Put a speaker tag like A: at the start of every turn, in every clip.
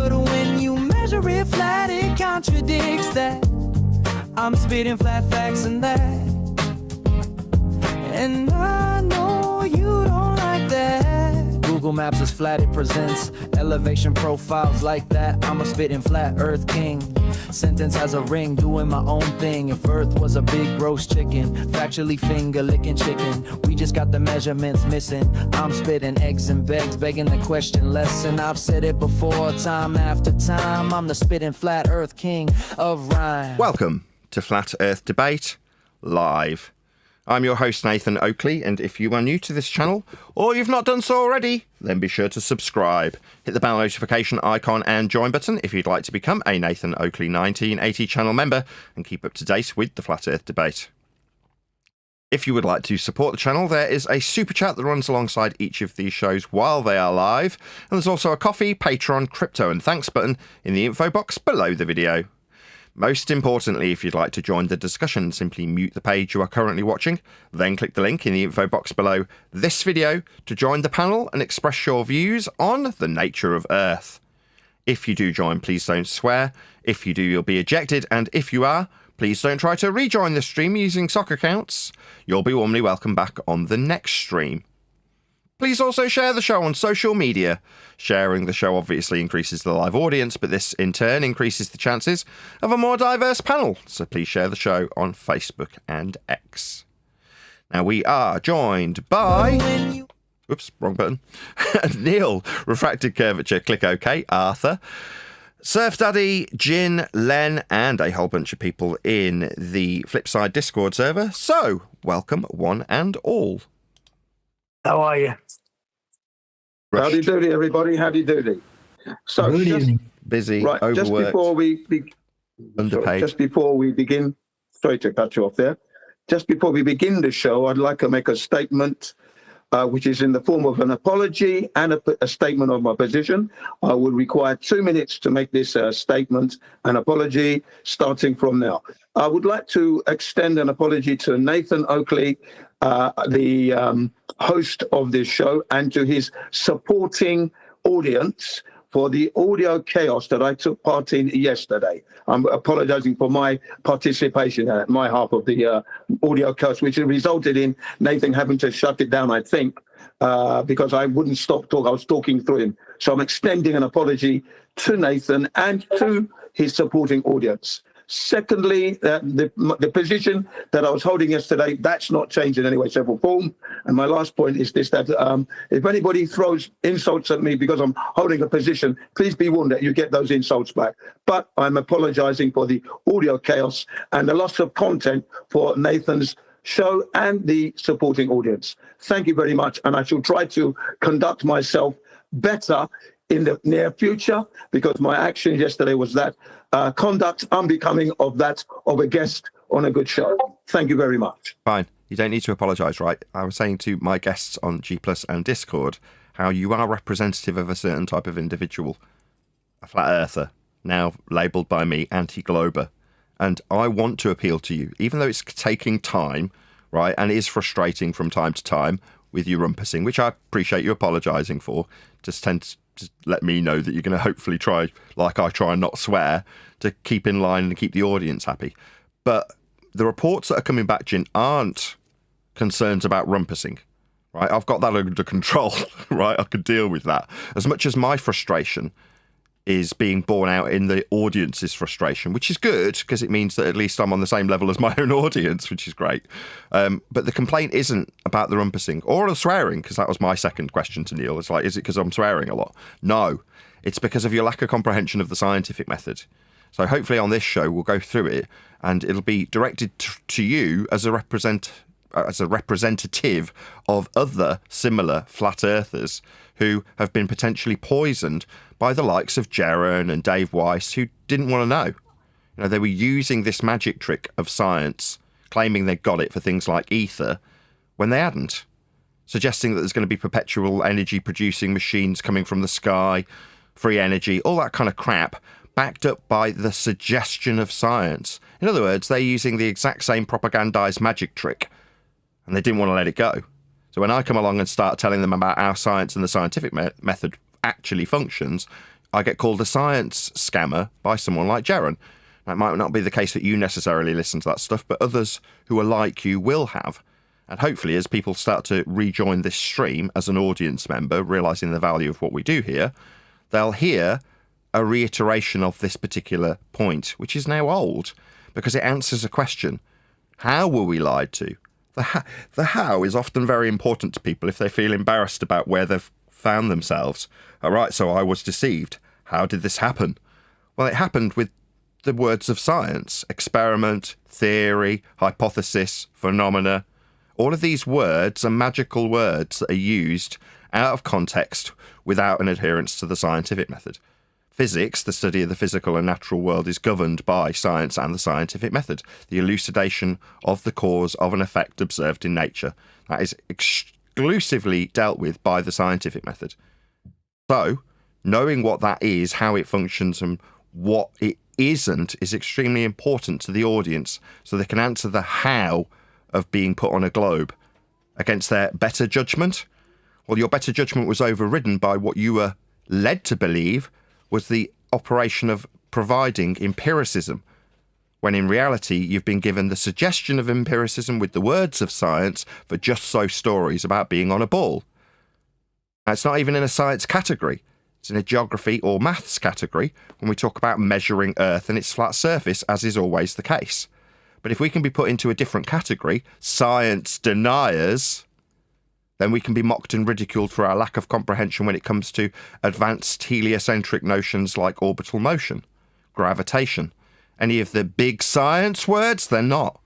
A: But when you measure it flat, it contradicts that. I'm spitting flat facts and that. And I know you don't like that. Google Maps is flat, it presents elevation profiles like that. I'm a spitting flat earth king. Sentence has a ring, doing my own thing. If earth was a big roast chicken, factually finger licking chicken, we just got the measurements missing. I'm spitting eggs and begs, begging the question lesson. I've said it before, time after time. I'm the spitting flat earth king of rhyme.
B: Welcome to Flat Earth Debate Live. I'm your host, Nathan Oakley, and if you are new to this channel, or you've not done so already, then be sure to subscribe. Hit the bell notification icon and join button if you'd like to become a Nathan Oakley 1980 channel member and keep up to date with the Flat Earth Debate. If you would like to support the channel, there is a super chat that runs alongside each of these shows while they are live, and there's also a Ko-fi, Patreon, crypto and thanks button in the info box below the video. Most importantly, if you'd like to join the discussion, simply mute the page you are currently watching, then click the link in the info box below this video to join the panel and express your views on the nature of Earth. If you do join, please don't swear. If you do, you'll be ejected, and if you are, please don't try to rejoin the stream using sock accounts. You'll be warmly welcome back on the next stream. Please also share the show on social media. Sharing the show obviously increases the live audience, but this in turn increases the chances of a more diverse panel. So please share the show on Facebook and X. Now we are joined by... Oops, wrong button. Neil, Refracted Curvature, click OK, Arthur, Surf Daddy, Jin, Len, and a whole bunch of people in the Flipside Discord server. So, welcome one and all.
C: How are you?
D: Howdy doody, everybody. Howdy doody. So,
B: Busy,
D: right,
B: overworked, underpaid.
D: Just before we begin, sorry to cut you off there. Just before we begin the show, I'd like to make a statement, which is in the form of an apology and a statement of my position. I will require 2 minutes to make this statement and apology, starting from now. I would like to extend an apology to Nathan Oakley, the host of this show, and to his supporting audience for the audio chaos that I took part in yesterday. I'm apologizing for my participation at my half of the audio chaos, which resulted in Nathan having to shut it down, I think, because I wouldn't stop talking. I was talking through him. So I'm extending an apology to Nathan and to his supporting audience. Secondly, the position that I was holding yesterday, that's not changed in any way, shape or form. And my last point is this, that if anybody throws insults at me because I'm holding a position, please be warned that you get those insults back. But I'm apologizing for the audio chaos and the loss of content for Nathan's show and the supporting audience. Thank you very much. And I shall try to conduct myself better in the near future, because my action yesterday was that conduct unbecoming of that of a guest on a good show. Thank you very much.
B: Fine. You don't need to apologise, right? I was saying to my guests on G Plus and Discord how you are representative of a certain type of individual, a flat earther, now labelled by me anti-glober. And I want to appeal to you, even though it's taking time, right, and it is frustrating from time to time with you rumpusing, which I appreciate you apologising for. Just tend to let me know that you're going to hopefully try, like I try and not swear, to keep in line and keep the audience happy. But the reports that are coming back, Jin, aren't concerns about rumpusing, right? I've got that under control, right? I could deal with that. As much as my frustration is being borne out in the audience's frustration, which is good, because it means that at least I'm on the same level as my own audience, which is great. But the complaint isn't about the rumpusing or the swearing, because that was my second question to Neil. It's like, is it because I'm swearing a lot? No, it's because of your lack of comprehension of the scientific method. So hopefully on this show, we'll go through it, and it'll be directed to you as a representative of other similar flat earthers who have been potentially poisoned by the likes of Jaron and Dave Weiss, who didn't want to know. You know, they were using this magic trick of science, claiming they got it for things like ether, when they hadn't. Suggesting that there's going to be perpetual energy producing machines coming from the sky, free energy, all that kind of crap, backed up by the suggestion of science. In other words, they're using the exact same propagandized magic trick, and they didn't want to let it go. So when I come along and start telling them about how science and the scientific method actually functions, I get called a science scammer by someone like Jaren. That might not be the case that you necessarily listen to that stuff, but others who are like you will have. And hopefully, as people start to rejoin this stream as an audience member, realising the value of what we do here, they'll hear a reiteration of this particular point, which is now old, because it answers a question. How were we lied to? The how is often very important to people if they feel embarrassed about where they've found themselves. All right, so I was deceived. How did this happen? Well, it happened with the words of science: experiment, theory, hypothesis, phenomena. All of these words are magical words that are used out of context without an adherence to the scientific method. Physics, the study of the physical and natural world, is governed by science and the scientific method, the elucidation of the cause of an effect observed in nature. That is exclusively dealt with by the scientific method. So, knowing what that is, how it functions, and what it isn't is extremely important to the audience, so they can answer the how of being put on a globe against their better judgment. Well, your better judgment was overridden by what you were led to believe was the operation of providing empiricism, when in reality you've been given the suggestion of empiricism with the words of science for just so stories about being on a ball. Now, it's not even in a science category. It's in a geography or maths category when we talk about measuring Earth and its flat surface, as is always the case. But if we can be put into a different category, science deniers, then we can be mocked and ridiculed for our lack of comprehension when it comes to advanced heliocentric notions like orbital motion, gravitation. Any of the big science words, they're not.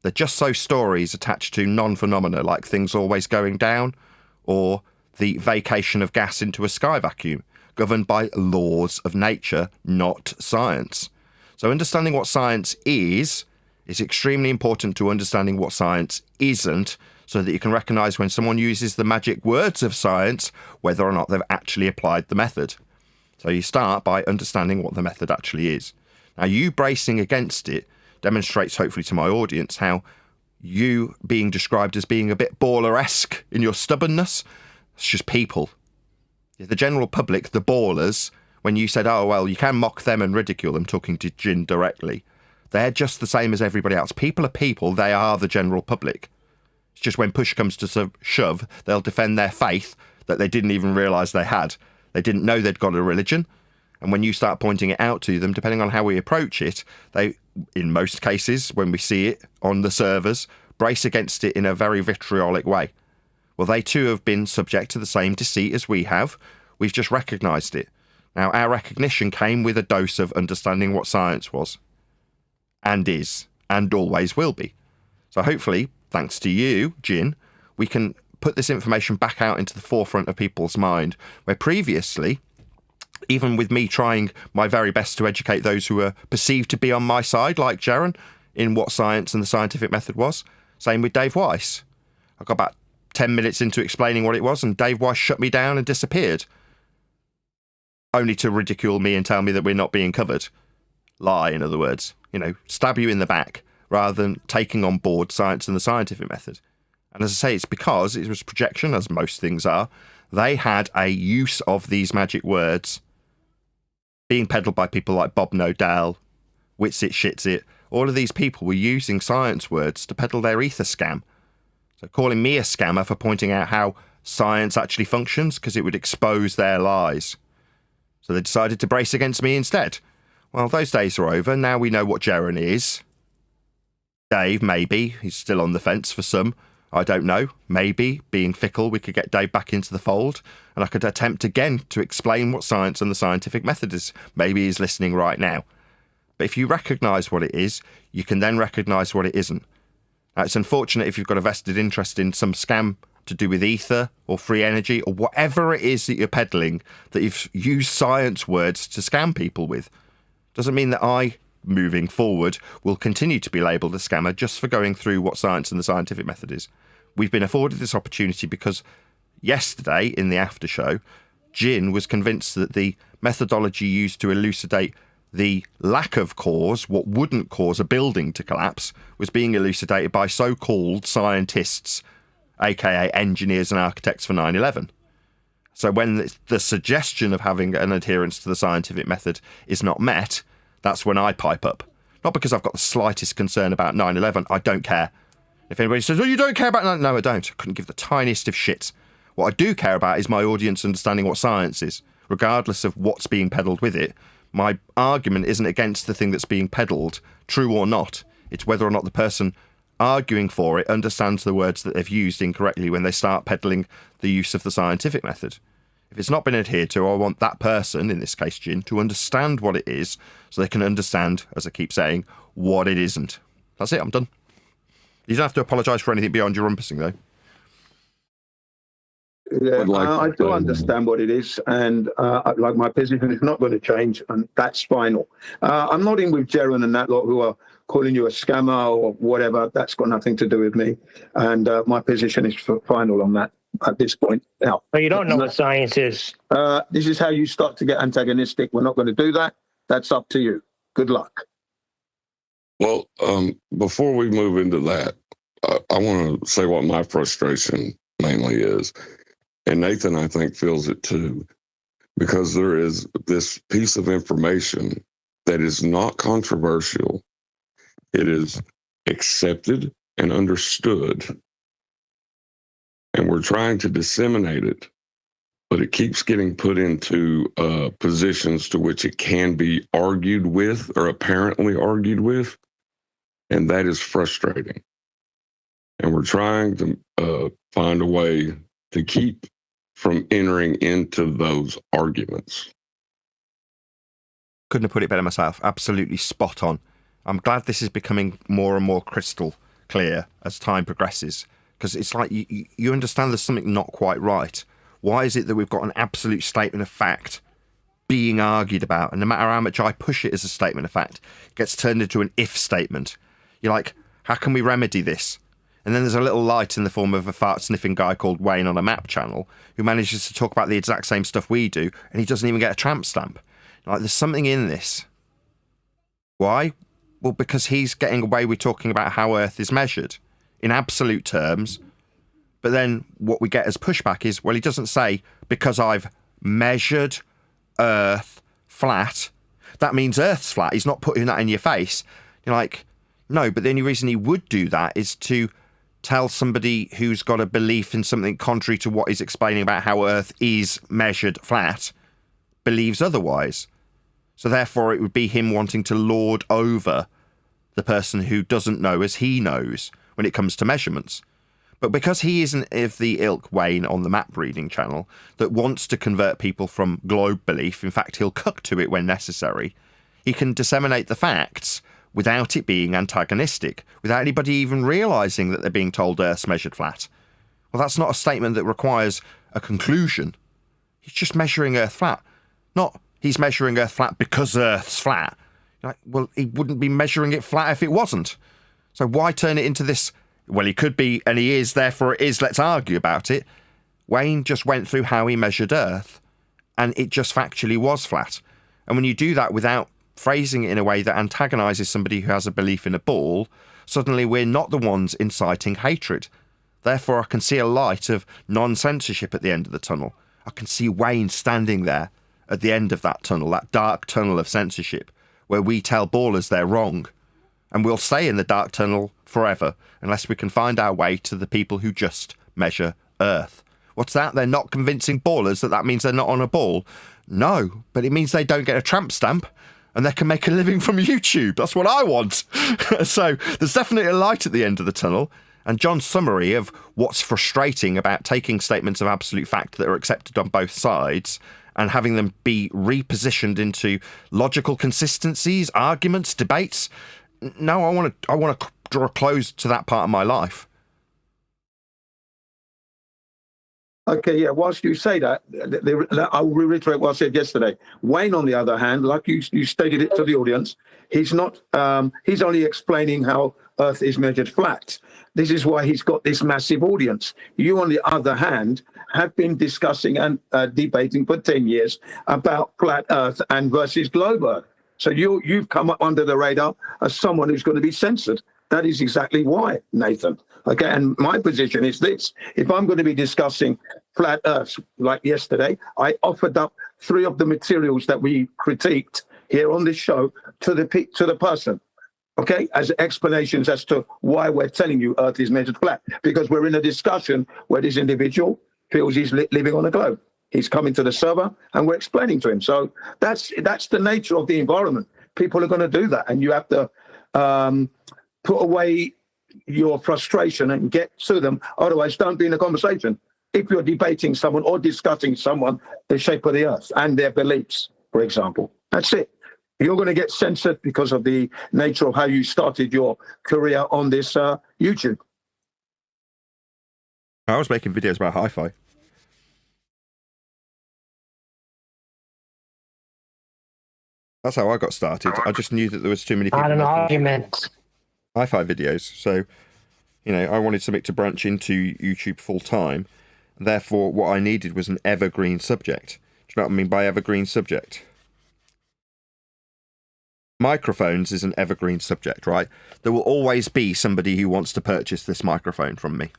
B: They're just so stories attached to non-phenomena like things always going down, or the vacation of gas into a sky vacuum, governed by laws of nature, not science. So understanding what science is extremely important to understanding what science isn't, so that you can recognise when someone uses the magic words of science, whether or not they've actually applied the method. So you start by understanding what the method actually is. Now, you bracing against it demonstrates, hopefully to my audience, how you being described as being a bit baller-esque in your stubbornness. It's just people. The general public, the ballers, when you said, oh, well, you can mock them and ridicule them, talking to Jin directly, they're just the same as everybody else. People are people. They are the general public. It's just when push comes to shove, they'll defend their faith that they didn't even realise they had. They didn't know they'd got a religion. And when you start pointing it out to them, depending on how we approach it, they, in most cases, when we see it on the servers, brace against it in a very vitriolic way. Well, they too have been subject to the same deceit as we have. We've just recognised it. Now, our recognition came with a dose of understanding what science was, and is, and always will be. So hopefully, thanks to you, Jin, we can put this information back out into the forefront of people's mind, where previously, even with me trying my very best to educate those who were perceived to be on my side, like Jaren, in what science and the scientific method was, same with Dave Weiss. I got about 10 minutes into explaining what it was, and Dave Weiss shut me down and disappeared, only to ridicule me and tell me that we're not being covered. Lie, in other words. You know, stab you in the back, rather than taking on board science and the scientific method. And as I say, it's because it was projection, as most things are. They had a use of these magic words being peddled by people like Bob Nodell, Wits It, Shits It. All of these people were using science words to peddle their ether scam. So calling me a scammer for pointing out how science actually functions, because it would expose their lies. So they decided to brace against me instead. Well, those days are over. Now we know what Jaren is. Dave, maybe. He's still on the fence for some. I don't know. Maybe, being fickle, we could get Dave back into the fold, and I could attempt again to explain what science and the scientific method is. Maybe he's listening right now. But if you recognise what it is, you can then recognise what it isn't. Now, it's unfortunate if you've got a vested interest in some scam to do with ether or free energy or whatever it is that you're peddling, that you've used science words to scam people with. Doesn't mean that I, moving forward, will continue to be labelled a scammer just for going through what science and the scientific method is. We've been afforded this opportunity because yesterday, in the after show, Jin was convinced that the methodology used to elucidate the lack of cause, what wouldn't cause a building to collapse, was being elucidated by so-called scientists, aka engineers and architects for 9/11. So when the suggestion of having an adherence to the scientific method is not met, that's when I pipe up. Not because I've got the slightest concern about 9/11. I don't care. If anybody says, oh, you don't care about 9/11? No, I don't. I couldn't give the tiniest of shits. What I do care about is my audience understanding what science is, regardless of what's being peddled with it. My argument isn't against the thing that's being peddled, true or not. It's whether or not the person arguing for it understands the words that they've used incorrectly when they start peddling the use of the scientific method. If it's not been adhered to, I want that person, in this case Jin, to understand what it is so they can understand, as I keep saying, what it isn't. That's it, I'm done. You don't have to apologise for anything beyond your rumpusing, though.
D: Yeah, I do understand what it is, and like my position is not going to change, and that's final. I'm not in with Jaron and that lot who are calling you a scammer or whatever. That's got nothing to do with me, and my position is final on that at this point. Now,
C: But you don't know what science is.
D: this is how you start to get antagonistic. We're not going to do that. That's up to you. Good luck.
E: Well, before we move into that, I want to say what my frustration mainly is. And Nathan, I think, feels it too, because there is this piece of information that is not controversial. It is accepted and understood. And we're trying to disseminate it, but it keeps getting put into positions to which it can be argued with or apparently argued with. And that is frustrating. And we're trying to find a way to keep from entering into those arguments.
B: Couldn't have put it better myself. Absolutely spot on. I'm glad this is becoming more and more crystal clear as time progresses, because it's like you understand there's something not quite right. Why is it that we've got an absolute statement of fact being argued about, and no matter how much I push it as a statement of fact, it gets turned into an if statement? You're like, how can we remedy this? And then there's a little light in the form of a fart-sniffing guy called Wayne on a map channel who manages to talk about the exact same stuff we do, and he doesn't even get a tramp stamp. Like, there's something in this. Why? Well, because he's getting away with talking about how Earth is measured in absolute terms, but then what we get as pushback is, well, he doesn't say, because I've measured Earth flat, that means Earth's flat. He's not putting that in your face. You're like, no, but the only reason he would do that is to tell somebody who's got a belief in something contrary to what he's explaining about how Earth is measured flat, believes otherwise. So therefore it would be him wanting to lord over the person who doesn't know as he knows when it comes to measurements. But because he isn't of the ilk Wayne on the map reading channel that wants to convert people from globe belief, in fact he'll cuck to it when necessary, he can disseminate the facts without it being antagonistic, without anybody even realising that they're being told Earth's measured flat. Well, that's not a statement that requires a conclusion. He's just measuring Earth flat. Not, he's measuring Earth flat because Earth's flat. Like, well, he wouldn't be measuring it flat if it wasn't. So why turn it into this, well, he could be, and he is, therefore it is, let's argue about it. Wayne just went through how he measured Earth, and it just factually was flat. And when you do that without phrasing it in a way that antagonises somebody who has a belief in a ball, suddenly we're not the ones inciting hatred. Therefore, I can see a light of non-censorship at the end of the tunnel. I can see Wayne standing there at the end of that tunnel, that dark tunnel of censorship, where we tell ballers they're wrong. And we'll stay in the dark tunnel forever, unless we can find our way to the people who just measure Earth. What's that? They're not convincing ballers that means they're not on a ball? No, but it means they don't get a tramp stamp, and they can make a living from YouTube. That's what I want. So there's definitely a light at the end of the tunnel. And John's summary of what's frustrating about taking statements of absolute fact that are accepted on both sides and having them be repositioned into logical consistencies, arguments, debates. No, I want to draw a close to that part of my life.
D: Okay, yeah, whilst you say that, I will reiterate what I said yesterday. Wayne, on the other hand, like you stated it to the audience, he's not, he's only explaining how Earth is measured flat. This is why he's got this massive audience. You, on the other hand, have been discussing and debating for 10 years about flat Earth and versus globe Earth. So you've come up under the radar as someone who's going to be censored. That is exactly why, Nathan. Okay, and my position is this. If I'm going to be discussing flat earths, like yesterday, I offered up 3 of the materials that we critiqued here on this show to the person, okay, as explanations as to why we're telling you Earth is measured flat, because we're in a discussion where this individual feels he's living on a globe. He's coming to the server and we're explaining to him. So that's the nature of the environment. People are going to do that, and you have to put away your frustration and get to them. Otherwise, don't be in a conversation. If you're debating someone or discussing someone, the shape of the earth and their beliefs, for example, that's it. You're going to get censored because of the nature of how you started your career on this YouTube.
B: I was making videos about hi-fi. That's how I got started. I just knew that there was too many people
C: Not an
B: making
C: argument.
B: hi-fi videos. So, I wanted something to branch into YouTube full-time. Therefore, what I needed was an evergreen subject. Do you know what I mean by evergreen subject? Microphones is an evergreen subject, right? There will always be somebody who wants to purchase this microphone from me,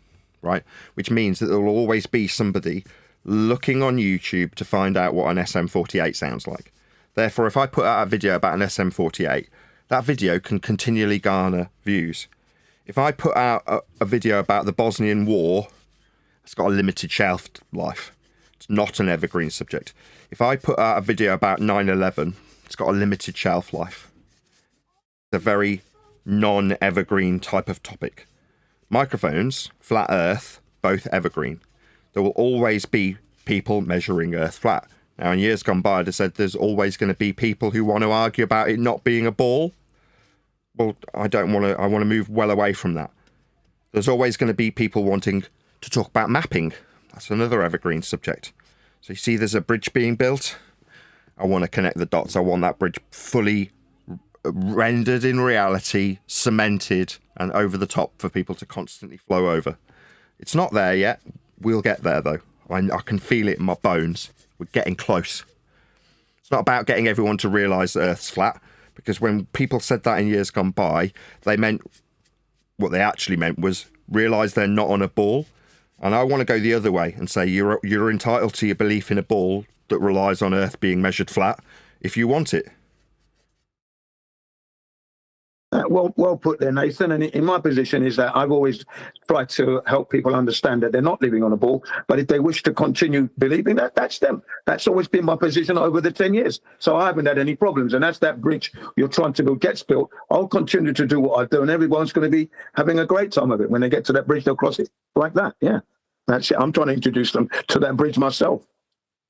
B: right? Which means that there will always be somebody looking on YouTube to find out what an SM48 sounds like. Therefore, if I put out a video about an SM48, that video can continually garner views. If I put out a video about the Bosnian War, it's got a limited shelf life. It's not an evergreen subject. If I put out a video about 9/11, it's got a limited shelf life. It's a very non-evergreen type of topic. Microphones, flat earth, both evergreen. There will always be people measuring earth flat. Now, in years gone by, I'd have said there's always going to be people who want to argue about it not being a ball. Well, I don't want to. I want to move well away from that. There's always going to be people wanting to talk about mapping. That's another evergreen subject. So you see there's a bridge being built. I want to connect the dots. I want that bridge fully rendered in reality, cemented, and over the top for people to constantly flow over. It's not there yet. We'll get there, though. I can feel it in my bones. We're getting close. It's not about getting everyone to realise the Earth's flat, because when people said that in years gone by, they meant, what they actually meant was realise they're not on a ball. And I want to go the other way and say you're entitled to your belief in a ball that relies on Earth being measured flat if you want it.
D: Well put there, Nathan. And in my position is that I've always tried to help people understand that they're not living on a ball. But if they wish to continue believing that, that's them. That's always been my position over the 10 years. So I haven't had any problems. And as that bridge you're trying to build gets built, I'll continue to do what I do. And everyone's going to be having a great time of it. When they get to that bridge, they'll cross it like that. Yeah, that's it. I'm trying to introduce them to that bridge myself.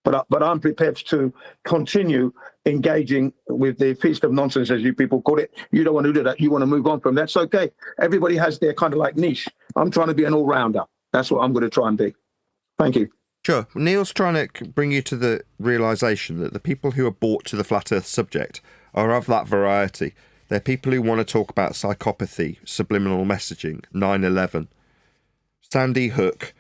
D: But I'm prepared to continue engaging with the feast of nonsense, as you people call it. You don't want to do that. You want to move on from that. That's okay. Everybody has their kind of like niche. I'm trying to be an all-rounder. That's what I'm going to try and be. Thank you.
B: Sure. Neil's trying to bring you to the realisation that the people who are brought to the flat earth subject are of that variety. They're people who want to talk about psychopathy, subliminal messaging, 9/11, Sandy Hook,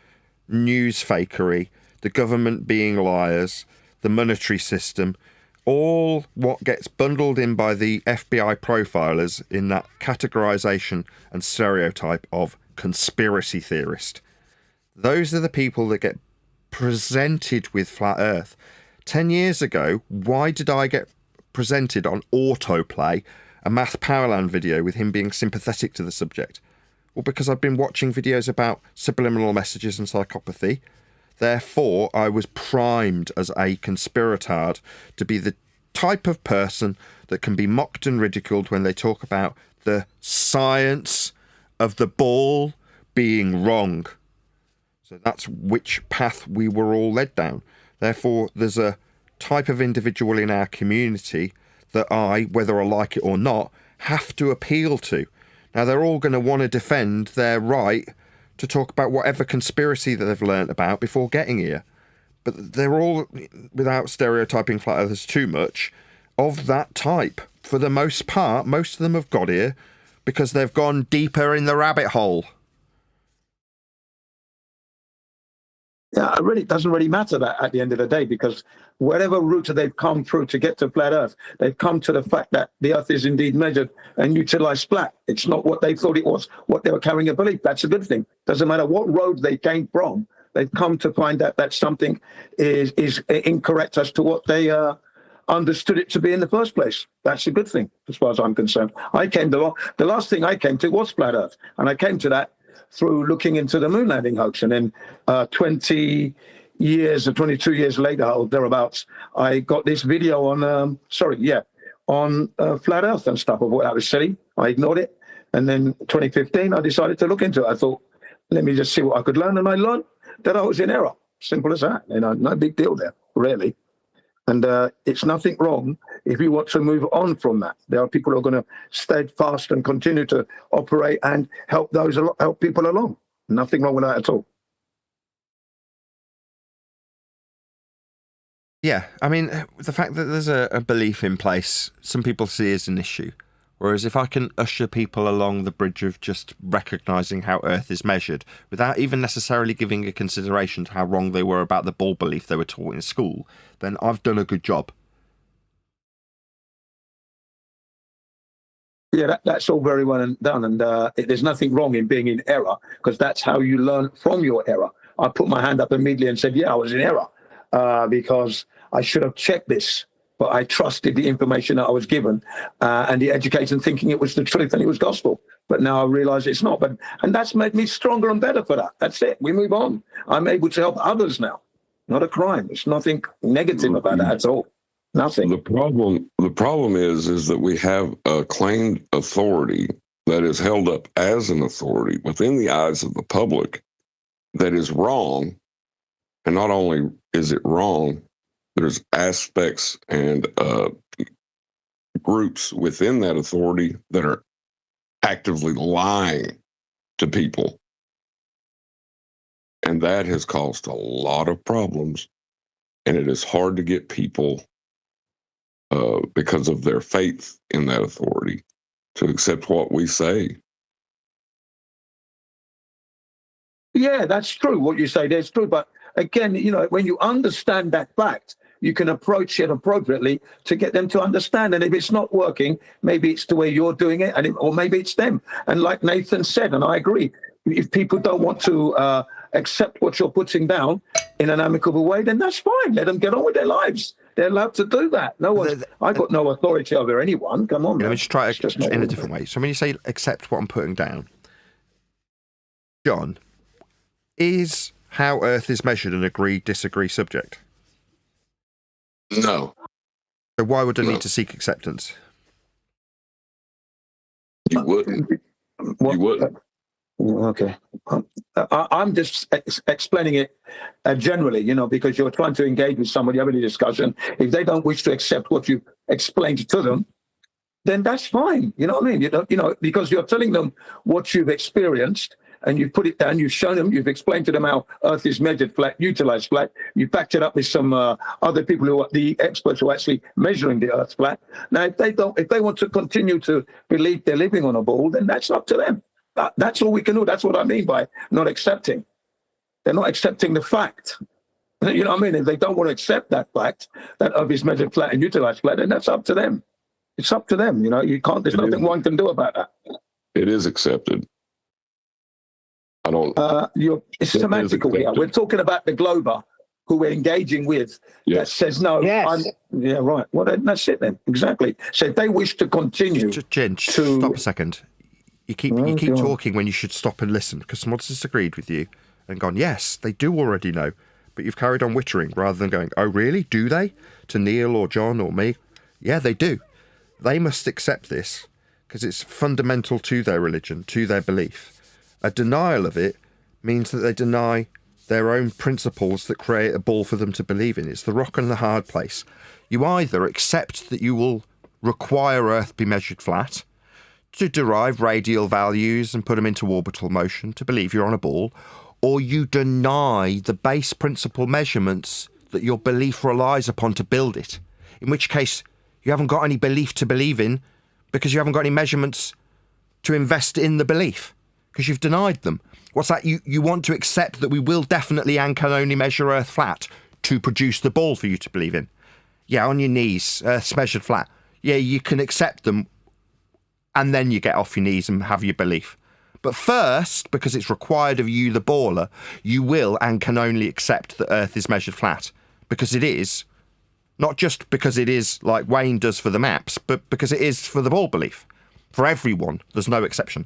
B: news fakery, the government being liars, the monetary system, all what gets bundled in by the FBI profilers in that categorization and stereotype of conspiracy theorist. Those are the people that get presented with flat earth. 10 years ago, why did I get presented on autoplay a Math Powerland video with him being sympathetic to the subject? Well, because I've been watching videos about subliminal messages and psychopathy. Therefore, I was primed as a conspiratard to be the type of person that can be mocked and ridiculed when they talk about the science of the ball being wrong. So that's which path we were all led down. Therefore, there's a type of individual in our community that I, whether I like it or not, have to appeal to. Now, they're all going to want to defend their right to talk about whatever conspiracy that they've learnt about before getting here. But they're all, without stereotyping flat earthers too much, of that type. For the most part, most of them have got here because they've gone deeper in the rabbit hole.
D: Yeah, it doesn't really matter that at the end of the day, because whatever route they've come through to get to flat earth, they've come to the fact that the earth is indeed measured and utilized flat. It's not what they thought it was, what they were carrying a belief. That's a good thing. Doesn't matter what road they came from, they've come to find out that something is incorrect as to what they understood it to be in the first place. That's a good thing, as far as I'm concerned. The last thing I came to was flat Earth, and I came to that through looking into the moon landing hoax. And then 20 years or 22 years later, or thereabouts, I got this video on flat Earth and stuff. I thought that was silly. I ignored it. And then 2015, I decided to look into it. I thought, let me just see what I could learn. And I learned that I was in error. Simple as that. No big deal there, really. And it's nothing wrong if you want to move on from that. There are people who are going to stay fast and continue to operate and help people along. Nothing wrong with that at all.
B: Yeah, I mean, the fact that there's a belief in place, some people see as an issue. Whereas if I can usher people along the bridge of just recognising how Earth is measured, without even necessarily giving a consideration to how wrong they were about the ball belief they were taught in school, then I've done a good job.
D: Yeah, that's all very well and done. And there's nothing wrong in being in error, because that's how you learn from your error. I put my hand up immediately and said, yeah, I was in error because I should have checked this. But I trusted the information that I was given and the education, thinking it was the truth and it was gospel. But now I realise it's not. And that's made me stronger and better for that. That's it. We move on. I'm able to help others now. Not a crime. There's nothing negative about that at all. Nothing.
E: The problem is that we have a claimed authority that is held up as an authority within the eyes of the public that is wrong. And not only is it wrong, there's aspects and groups within that authority that are actively lying to people. And that has caused a lot of problems. And it is hard to get people, because of their faith in that authority, to accept what we say.
D: Yeah, that's true. What you say there is true. But again, when you understand that fact, you can approach it appropriately to get them to understand. And if it's not working, maybe it's the way you're doing it, or maybe it's them. And like Nathan said, and I agree, if people don't want to accept what you're putting down in an amicable way, then that's fine. Let them get on with their lives. They're allowed to do that. I've got no authority over anyone. Come on.
B: Let me just try it in a different way. So when you say accept what I'm putting down, John, is how Earth is measured an agree-disagree subject?
E: No.
B: So why would I need to seek acceptance?
E: You wouldn't. You wouldn't.
D: Okay. I'm just explaining it generally, because you're trying to engage with somebody, having a discussion. If they don't wish to accept what you explained to them, then that's fine. You know what I mean? Because you're telling them what you've experienced, and you've put it down, you've shown them, you've explained to them how Earth is measured flat, utilized flat. You backed it up with some other people who are the experts who are actually measuring the Earth flat. Now, if they want to continue to believe they're living on a ball, then that's up to them. That's all we can do. That's what I mean by not accepting. They're not accepting the fact. You know what I mean? If they don't want to accept that fact, that Earth is measured flat and utilized flat, then that's up to them. It's up to them. You can't. There's nothing one can do about that.
E: It is accepted. I don't.
D: It's semantical here. We're talking about the glober who we're engaging with that says no.
C: Yes.
D: Yeah, right. Well, that's it then. Exactly. So if they wish to continue,
B: stop a second. You keep talking when you should stop and listen, because someone's disagreed with you and gone, yes, they do already know, but you've carried on wittering rather than going, oh really? Do they? To Neil or John or me? Yeah, they do. They must accept this because it's fundamental to their religion, to their belief. A denial of it means that they deny their own principles that create a ball for them to believe in. It's the rock and the hard place. You either accept that you will require Earth be measured flat, to derive radial values and put them into orbital motion, to believe you're on a ball, or you deny the base principle measurements that your belief relies upon to build it, in which case you haven't got any belief to believe in because you haven't got any measurements to invest in the belief, because you've denied them. What's that? You want to accept that we will definitely and can only measure Earth flat to produce the ball for you to believe in. Yeah, on your knees, Earth's measured flat. Yeah, you can accept them, and then you get off your knees and have your belief. But first, because it's required of you, the baller, you will and can only accept that Earth is measured flat. Because it is. Not just because it is like Wayne does for the maps, but because it is for the ball belief. For everyone, there's no exception.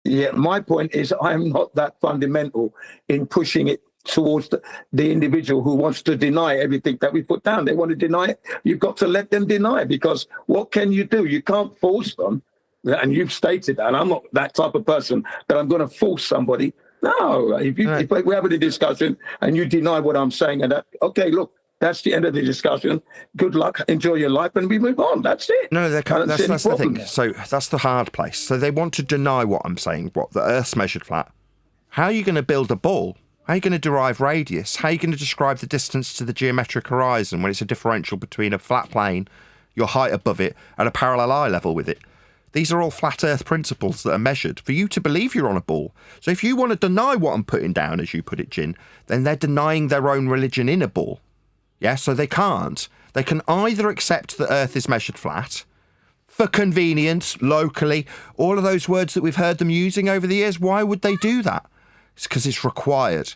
D: Yeah, my point is I'm not that fundamental in pushing it towards the individual who wants to deny everything that we put down. They want to deny it. You've got to let them deny it, because what can you do? You can't force them. And you've stated that. And I'm not that type of person that I'm going to force somebody. No, if we're having a discussion and you deny what I'm saying, and that, okay, look, that's the end of the discussion. Good luck, enjoy your life, and we move on. That's it.
B: No, that's the thing. So that's the hard place. So they want to deny what I'm saying, what the Earth's measured flat. How are you going to build a ball? How are you going to derive radius? How are you going to describe the distance to the geometric horizon when it's a differential between a flat plane, your height above it, and a parallel eye level with it? These are all flat Earth principles that are measured for you to believe you're on a ball. So if you want to deny what I'm putting down, as you put it, Jin, then they're denying their own religion in a ball. Yeah, so they can't. They can either accept that Earth is measured flat, for convenience, locally, all of those words that we've heard them using over the years. Why would they do that? It's because it's required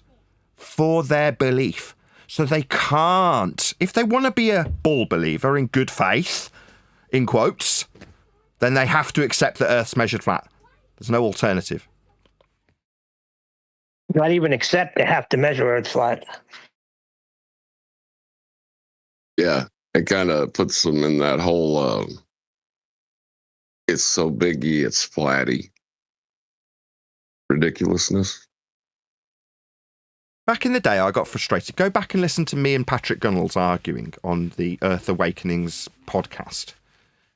B: for their belief. So they can't. If they want to be a ball believer in good faith, in quotes, then they have to accept that Earth's measured flat. There's no alternative.
C: Not even accept, they have to measure Earth flat.
E: Yeah, it kind of puts them in that whole, it's so biggy, it's flatty ridiculousness.
B: Back in the day, I got frustrated. Go back and listen to me and Patrick Gunnels arguing on the Earth Awakenings podcast.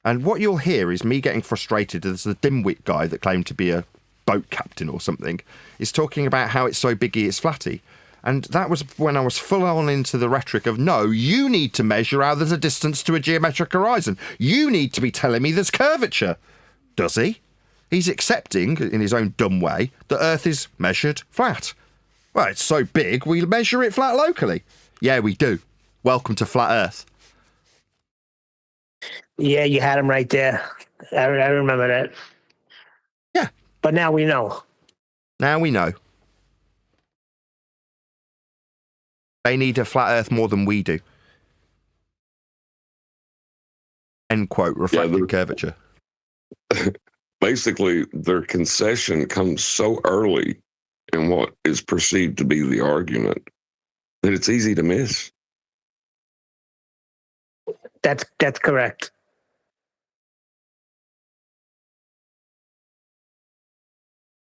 B: And what you'll hear is me getting frustrated as the dimwit guy that claimed to be a boat captain or something is talking about how it's so biggy it's flatty. And that was when I was full on into the rhetoric of, no, you need to measure how there's a distance to a geometric horizon. You need to be telling me there's curvature. Does he? He's accepting, in his own dumb way, that Earth is measured flat. Well, it's so big, we measure it flat locally. Yeah, we do. Welcome to Flat Earth.
C: Yeah, you had him right there. I remember that.
B: Yeah.
C: But now we know.
B: Now we know. They need a flat Earth more than we do. End quote, reflecting curvature.
E: Basically, their concession comes so early in what is perceived to be the argument that it's easy to miss.
C: That's correct.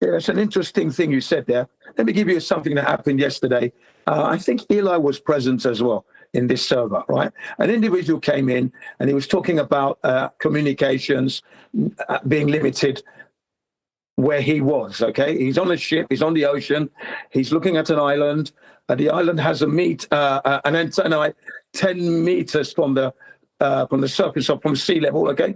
D: Yeah, that's an interesting thing you said there. Let me give you something that happened yesterday. I think Eli was present as well in this server, right? An individual came in and he was talking about communications being limited where he was, okay? He's on a ship, he's on the ocean, he's looking at an island. The island has an antenna 10 meters from the surface or from sea level, okay?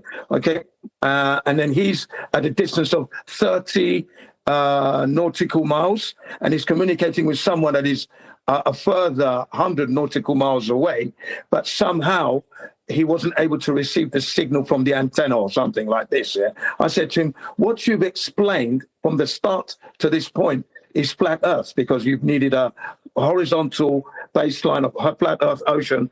D: And then he's at a distance of 30 nautical miles, and he's communicating with someone that is a further 100 nautical miles away, but somehow he wasn't able to receive the signal from the antenna or something like this. Yeah? I said to him, what you've explained from the start to this point is flat Earth, because you've needed a horizontal baseline of a flat Earth ocean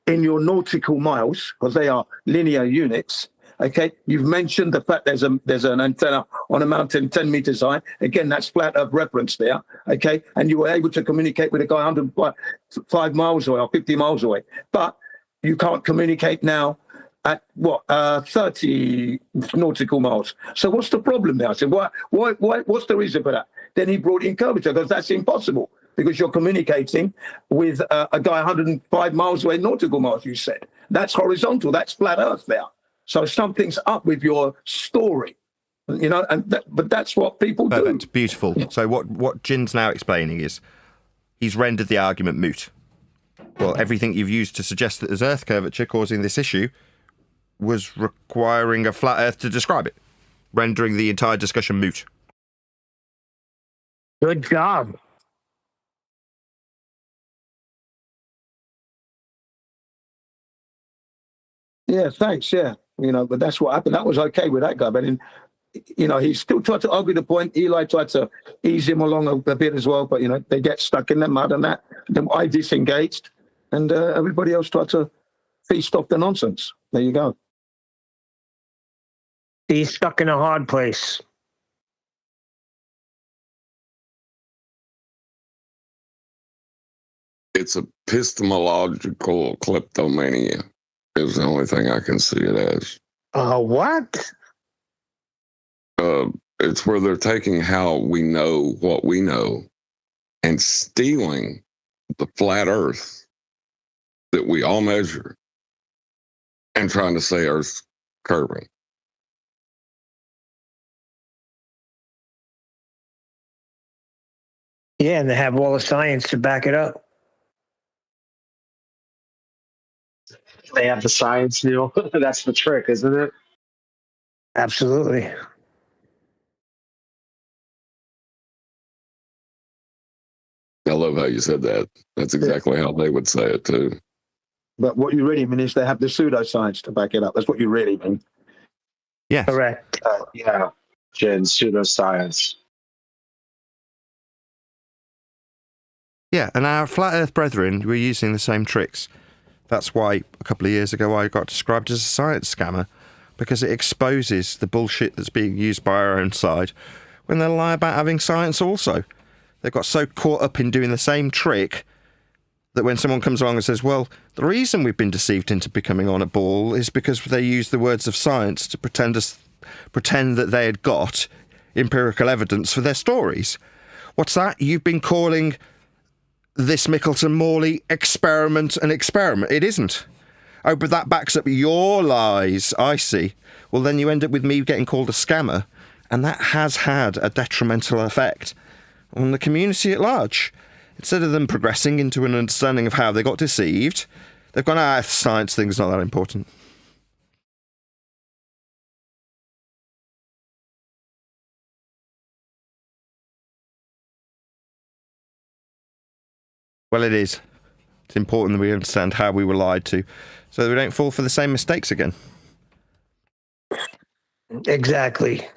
D: in your nautical miles, because they are linear units. Okay, you've mentioned the fact there's an antenna on a mountain 10 meters high. Again, that's flat Earth reference there. Okay, and you were able to communicate with a guy 105 miles away or 50 miles away, but you can't communicate now at 30 nautical miles. So what's the problem there? I said, why? What's the reason for that? Then he brought in curvature, because that's impossible, because you're communicating with a guy 105 miles away, nautical miles, you said. That's horizontal, that's flat Earth there. So something's up with your story, you know, but that's what people do.
B: Perfect, beautiful. So what Jin's now explaining is he's rendered the argument moot. Well, everything you've used to suggest that there's Earth curvature causing this issue was requiring a flat Earth to describe it, rendering the entire discussion moot.
C: Good job.
D: Yeah, thanks. Yeah, you know, but that's what happened. That was okay with that guy, but then he still tried to argue the point. Eli tried to ease him along a bit as well, but they get stuck in the mud and that. Then I disengaged, and everybody else tried to feast off the nonsense. There you go.
C: He's stuck in a hard place.
E: It's epistemological kleptomania is the only thing I can see it as.
C: What?
E: It's where they're taking how we know what we know and stealing the flat earth that we all measure and trying to say Earth's curving.
C: Yeah, and they have all the science to back it up.
F: They have the science, Neil. That's the trick, isn't it?
C: Absolutely.
E: I love how you said that. That's exactly how they would say it too.
D: But what you really mean is they have the pseudoscience to back it up. That's what you really mean.
B: Yes.
C: Correct.
F: Yeah, Jen, pseudoscience.
B: Yeah, and our flat earth brethren were using the same tricks. That's why a couple of years ago I got described as a science scammer, because it exposes the bullshit that's being used by our own side when they lie about having science also. They've got so caught up in doing the same trick that when someone comes along and says, well, the reason we've been deceived into becoming on a ball is because they use the words of science to pretend that they had got empirical evidence for their stories. What's that? You've been calling this Mickleton-Morley experiment an experiment. It isn't. Oh, but that backs up your lies. I see. Well, then you end up with me getting called a scammer, and that has had a detrimental effect on the community at large. Instead of them progressing into an understanding of how they got deceived, they've gone, science thing's not that important. Well, it is. It's important that we understand how we were lied to, so that we don't fall for the same mistakes again.
C: Exactly.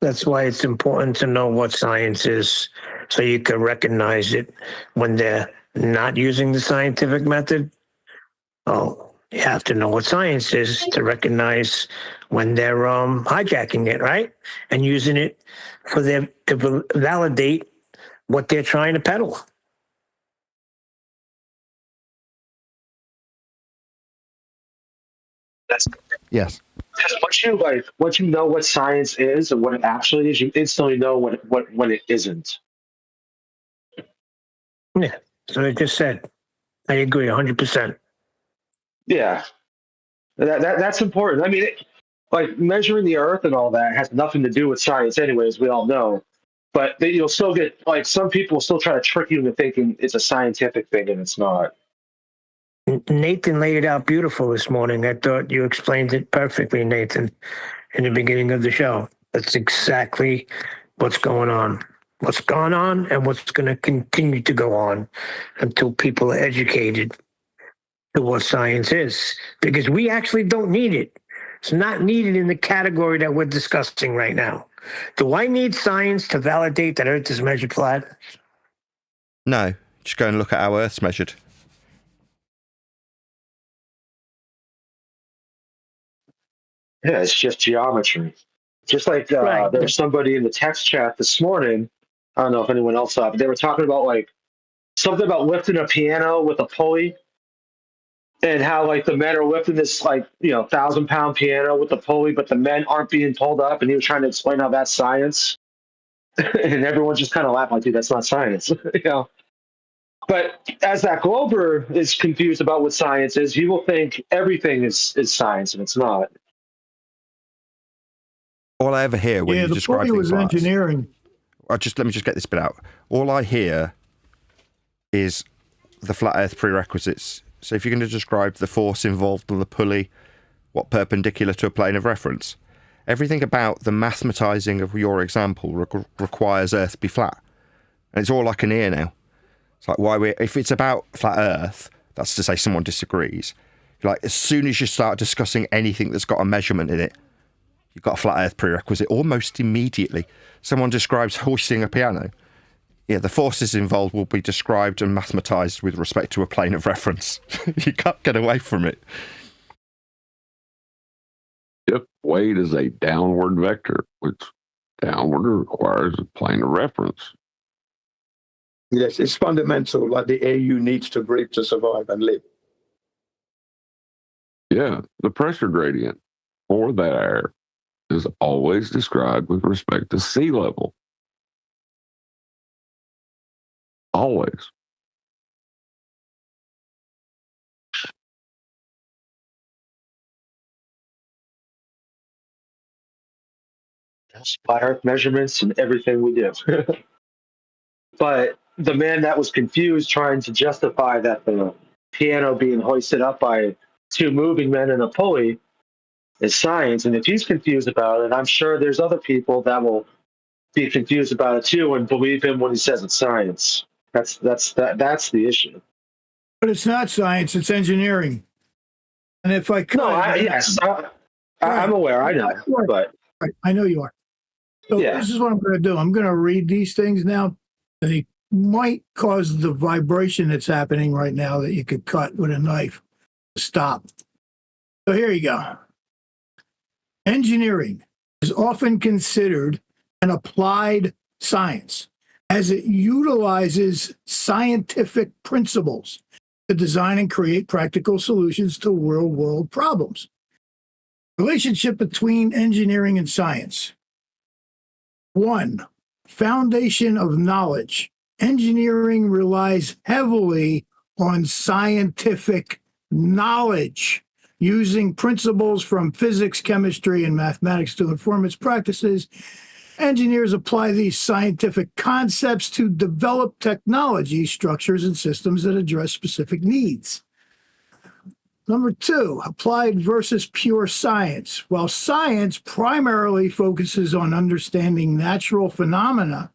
C: That's why it's important to know what science is, so you can recognize it when they're not using the scientific method. Oh, you have to know what science is to recognize when they're hijacking it, right? And using it for to validate what they're trying to peddle.
F: That's
B: Yes.
F: once you know what science is and what it actually is, you instantly know what it isn't.
C: Yeah. So I just said, I agree 100%.
F: Yeah, that's important. I mean, like measuring the Earth and all that has nothing to do with science, anyways. We all know, but you'll still get some people will still try to trick you into thinking it's a scientific thing, and it's not.
C: Nathan laid it out beautiful this morning. I thought you explained it perfectly, Nathan, in the beginning of the show. That's exactly what's going on. What's gone on and what's going to continue to go on until people are educated to what science is. Because we actually don't need it. It's not needed in the category that we're discussing right now. Do I need science to validate that Earth is measured flat?
B: No, just go and look at how Earth's measured.
F: Yeah, it's just geometry. Just like
C: Right.
F: there was somebody in the text chat this morning. I don't know if anyone else saw, but they were talking about something about lifting a piano with a pulley, and how the men are lifting this 1,000-pound piano with a pulley, but the men aren't being pulled up. And he was trying to explain how that's science, and everyone just kind of laughed like, "Dude, that's not science," But as that Glober is confused about what science is, he will think everything is science, and it's not.
B: All I ever hear when you
G: the
B: describe
G: pulley
B: things
G: was
B: like that-
G: engineering.
B: let me just get this bit out. All I hear is the flat Earth prerequisites. So if you're going to describe the force involved on the pulley, what perpendicular to a plane of reference, everything about the mathematizing of your example requires Earth be flat, and it's all I can hear now. It's like if it's about flat Earth, that's to say someone disagrees. As soon as you start discussing anything that's got a measurement in it, You've got a flat earth prerequisite almost immediately. Someone describes hoisting a piano. Yeah, the forces involved will be described and mathematized with respect to a plane of reference. You can't get away from it.
E: If weight is a downward vector, which downward requires a plane of reference.
D: Yes, it's fundamental, like the air you need to breathe to survive and live.
E: Yeah, the pressure gradient for that air is always described with respect to sea level. Always.
F: By Earth measurements and everything we do. But the man that was confused trying to justify that the piano being hoisted up by two moving men in a pulley is science. And if he's confused about it, I'm sure there's other people that will be confused about it too and believe him when he says it's science. That's the issue.
G: But it's not science, it's engineering. And if I could...
F: No, I'm aware, I know. But
G: I know you are. So
F: yeah.
G: This is what I'm going to do. I'm going to read these things now. They might cause the vibration that's happening right now that you could cut with a knife to stop. So here you go. Engineering is often considered an applied science as it utilizes scientific principles to design and create practical solutions to real-world problems. Relationship between engineering and science. 1. Foundation of knowledge. Engineering relies heavily on scientific knowledge, using principles from physics, chemistry, and mathematics to inform its practices. Engineers apply these scientific concepts to develop technology, structures, and systems that address specific needs. Number 2, applied versus pure science. While science primarily focuses on understanding natural phenomena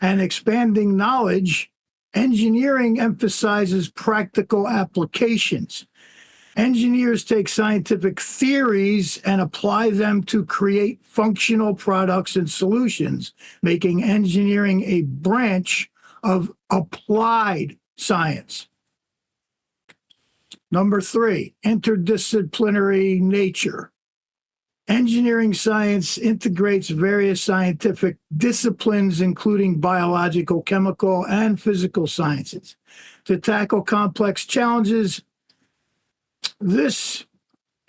G: and expanding knowledge, engineering emphasizes practical applications. Engineers take scientific theories and apply them to create functional products and solutions, making engineering a branch of applied science. Number 3, interdisciplinary nature. Engineering science integrates various scientific disciplines, including biological, chemical, and physical sciences, to tackle complex challenges. This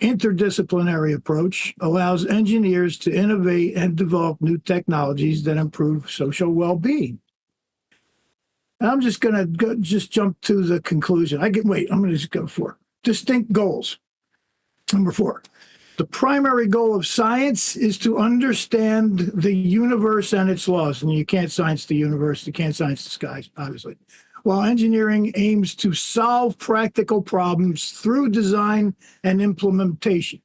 G: interdisciplinary approach allows engineers to innovate and develop new technologies that improve social well-being. I'm just going to just jump to the conclusion. I'm going to just go for distinct goals. Number 4, the primary goal of science is to understand the universe and its laws. And you can't science the universe, you can't science the skies, obviously. While engineering aims to solve practical problems through design and implementation.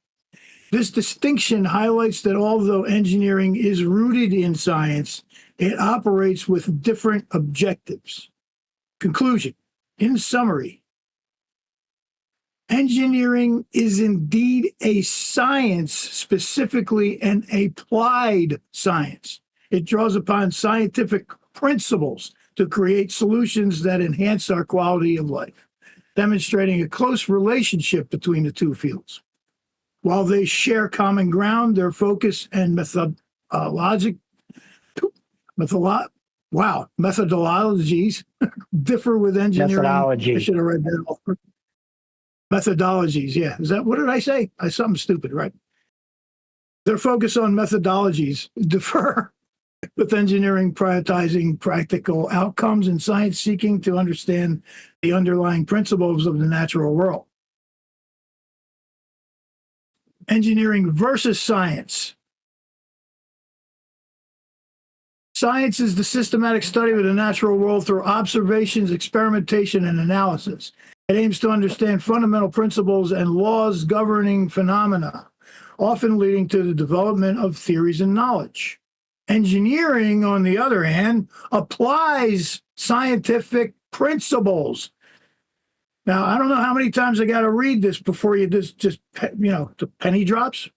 G: This distinction highlights that although engineering is rooted in science, it operates with different objectives. Conclusion. In summary, engineering is indeed a science, specifically an applied science. It draws upon scientific principles to create solutions that enhance our quality of life, demonstrating a close relationship between the two fields. While they share common ground, their focus and methodologies differ with engineering.
C: Methodology.
G: I should have read that off. Methodologies, yeah. What did I say? Something stupid, right? Their focus on methodologies differ with engineering prioritizing practical outcomes and science seeking to understand the underlying principles of the natural world. Engineering versus science. Science is the systematic study of the natural world through observations, experimentation, and analysis. It aims to understand fundamental principles and laws governing phenomena, often leading to the development of theories and knowledge. Engineering, on the other hand, applies scientific principles. Now, I don't know how many times I got to read this before you just the penny drops.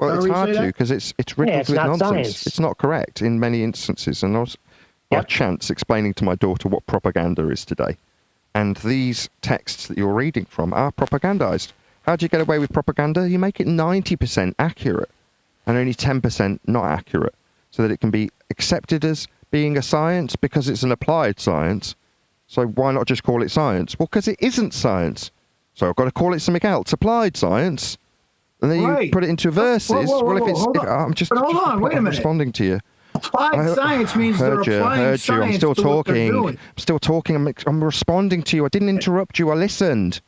B: Well, it's
G: However you
B: hard
G: say
B: to
G: that.
B: because it's riddled
C: it's
B: with
C: not
B: nonsense.
C: science.
B: It's not correct in many instances. And I was by
C: Yep.
B: chance explaining to my daughter what propaganda is today. And these texts that you're reading from are propagandized. How do you get away with propaganda? You make it 90% accurate and only 10% not accurate so that it can be accepted as being a science because it's an applied science. So why not just call it science? Well, because it isn't science. So I've got to call it something else, applied science. And then you
G: Right.
B: put it into verses.
G: Whoa,
B: well, if it's,
G: hold
B: if,
G: on.
B: I'm just,
G: But hold on, wait a
B: I'm
G: minute.
B: responding to you.
G: Applied science means they're
B: heard you,
G: applying
B: heard you. I'm
G: science
B: still
G: to what they're
B: talking.
G: doing.
B: I'm still talking. I'm responding to you. I didn't interrupt you. I listened.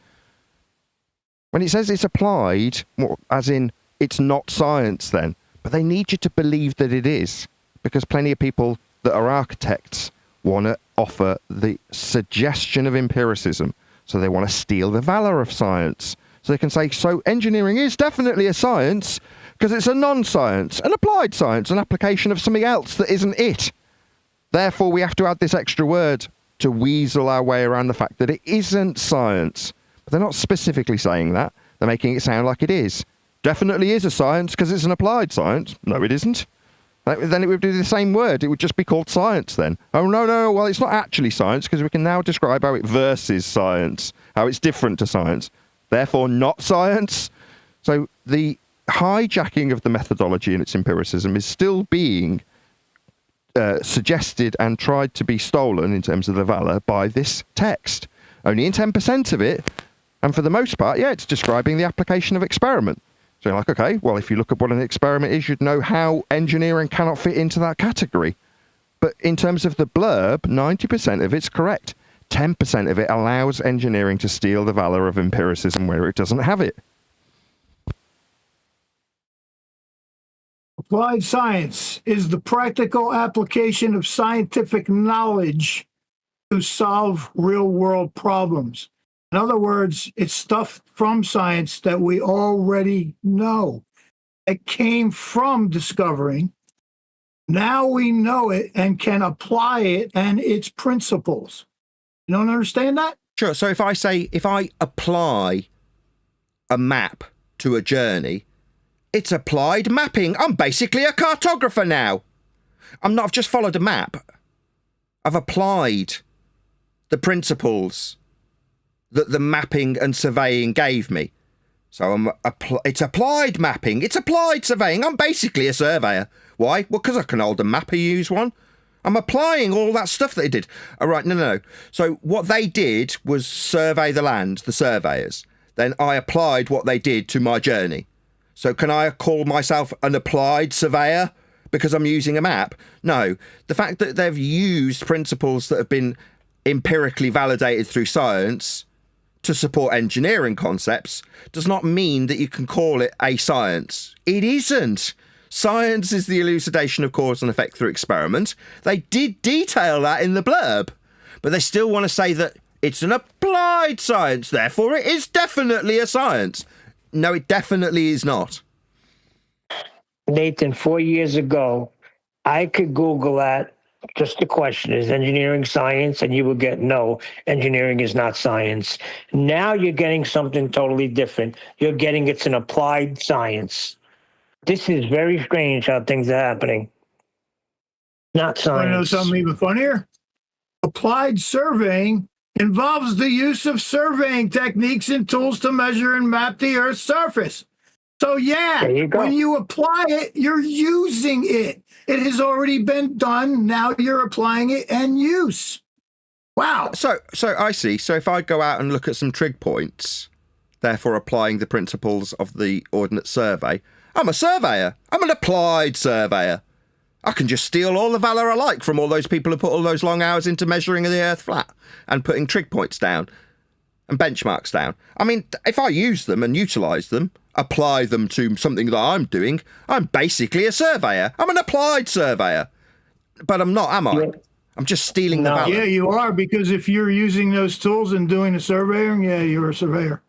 B: When it says it's applied, well, as in it's not science then, but they need you to believe that it is, because plenty of people that are architects want to offer the suggestion of empiricism. So they want to steal the valor of science. So they can say, so engineering is definitely a science because it's a non-science, an applied science, an application of something else that isn't it. Therefore, we have to add this extra word to weasel our way around the fact that it isn't science. But they're not specifically saying that. They're making it sound like it is. Definitely is a science because it's an applied science. No, it isn't. Then it would be the same word. It would just be called science then. Oh, no. Well, it's not actually science because we can now describe how it versus science, how it's different to science. Therefore, not science. So the hijacking of the methodology and its empiricism is still being suggested and tried to be stolen in terms of the valor by this text. Only in 10% of it. And for the most part, yeah, it's describing the application of experiment. So you're like, okay, well, if you look at what an experiment is, you'd know how engineering cannot fit into that category. But in terms of the blurb, 90% of it's correct. 10% of it allows engineering to steal the valor of empiricism where it doesn't have it.
G: Applied science is the practical application of scientific knowledge to solve real-world problems. In other words, it's stuff from science that we already know. It came from discovering. Now we know it and can apply it and its principles. You don't understand that?
B: Sure. So if I apply a map to a journey, it's applied mapping. I'm basically a cartographer now. I've just followed a map. I've applied the principles that the mapping and surveying gave me. So it's applied mapping. It's applied surveying. I'm basically a surveyor. Why? Well, because I can hold a map or use one. I'm applying all that stuff that they did. All right, no. So what they did was survey the land, the surveyors. Then I applied what they did to my journey. So can I call myself an applied surveyor because I'm using a map? No. The fact that they've used principles that have been empirically validated through science to support engineering concepts does not mean that you can call it a science. It isn't. Science is the elucidation of cause and effect through experiment. They did detail that in the blurb, but they still want to say that it's an applied science, therefore it is definitely a science. No, it definitely is not.
C: Nathan, 4 years ago, I could Google that. Just the question is engineering science, and you would get no, engineering is not science. Now you're getting something totally different. You're getting it's an applied science. This is very strange how things are happening. Not science.
G: Want to know something even funnier? Applied surveying involves the use of surveying techniques and tools to measure and map the Earth's surface. So yeah,
C: There you go.
G: when you apply it, you're using it. It has already been done. Now you're applying it and use. Wow.
B: So I see. So if I go out and look at some trig points, therefore applying the principles of the Ordnance Survey, I'm a surveyor. I'm an applied surveyor. I can just steal all the valor I like from all those people who put all those long hours into measuring the Earth flat and putting trig points down and benchmarks down. I mean, if I use them and utilise them, apply them to something that I'm doing, I'm basically a surveyor. I'm an applied surveyor. But I'm not, am I?
C: Yeah.
B: I'm just stealing the valor.
G: Yeah, you are, because if you're using those tools and doing the surveying, yeah, you're a surveyor.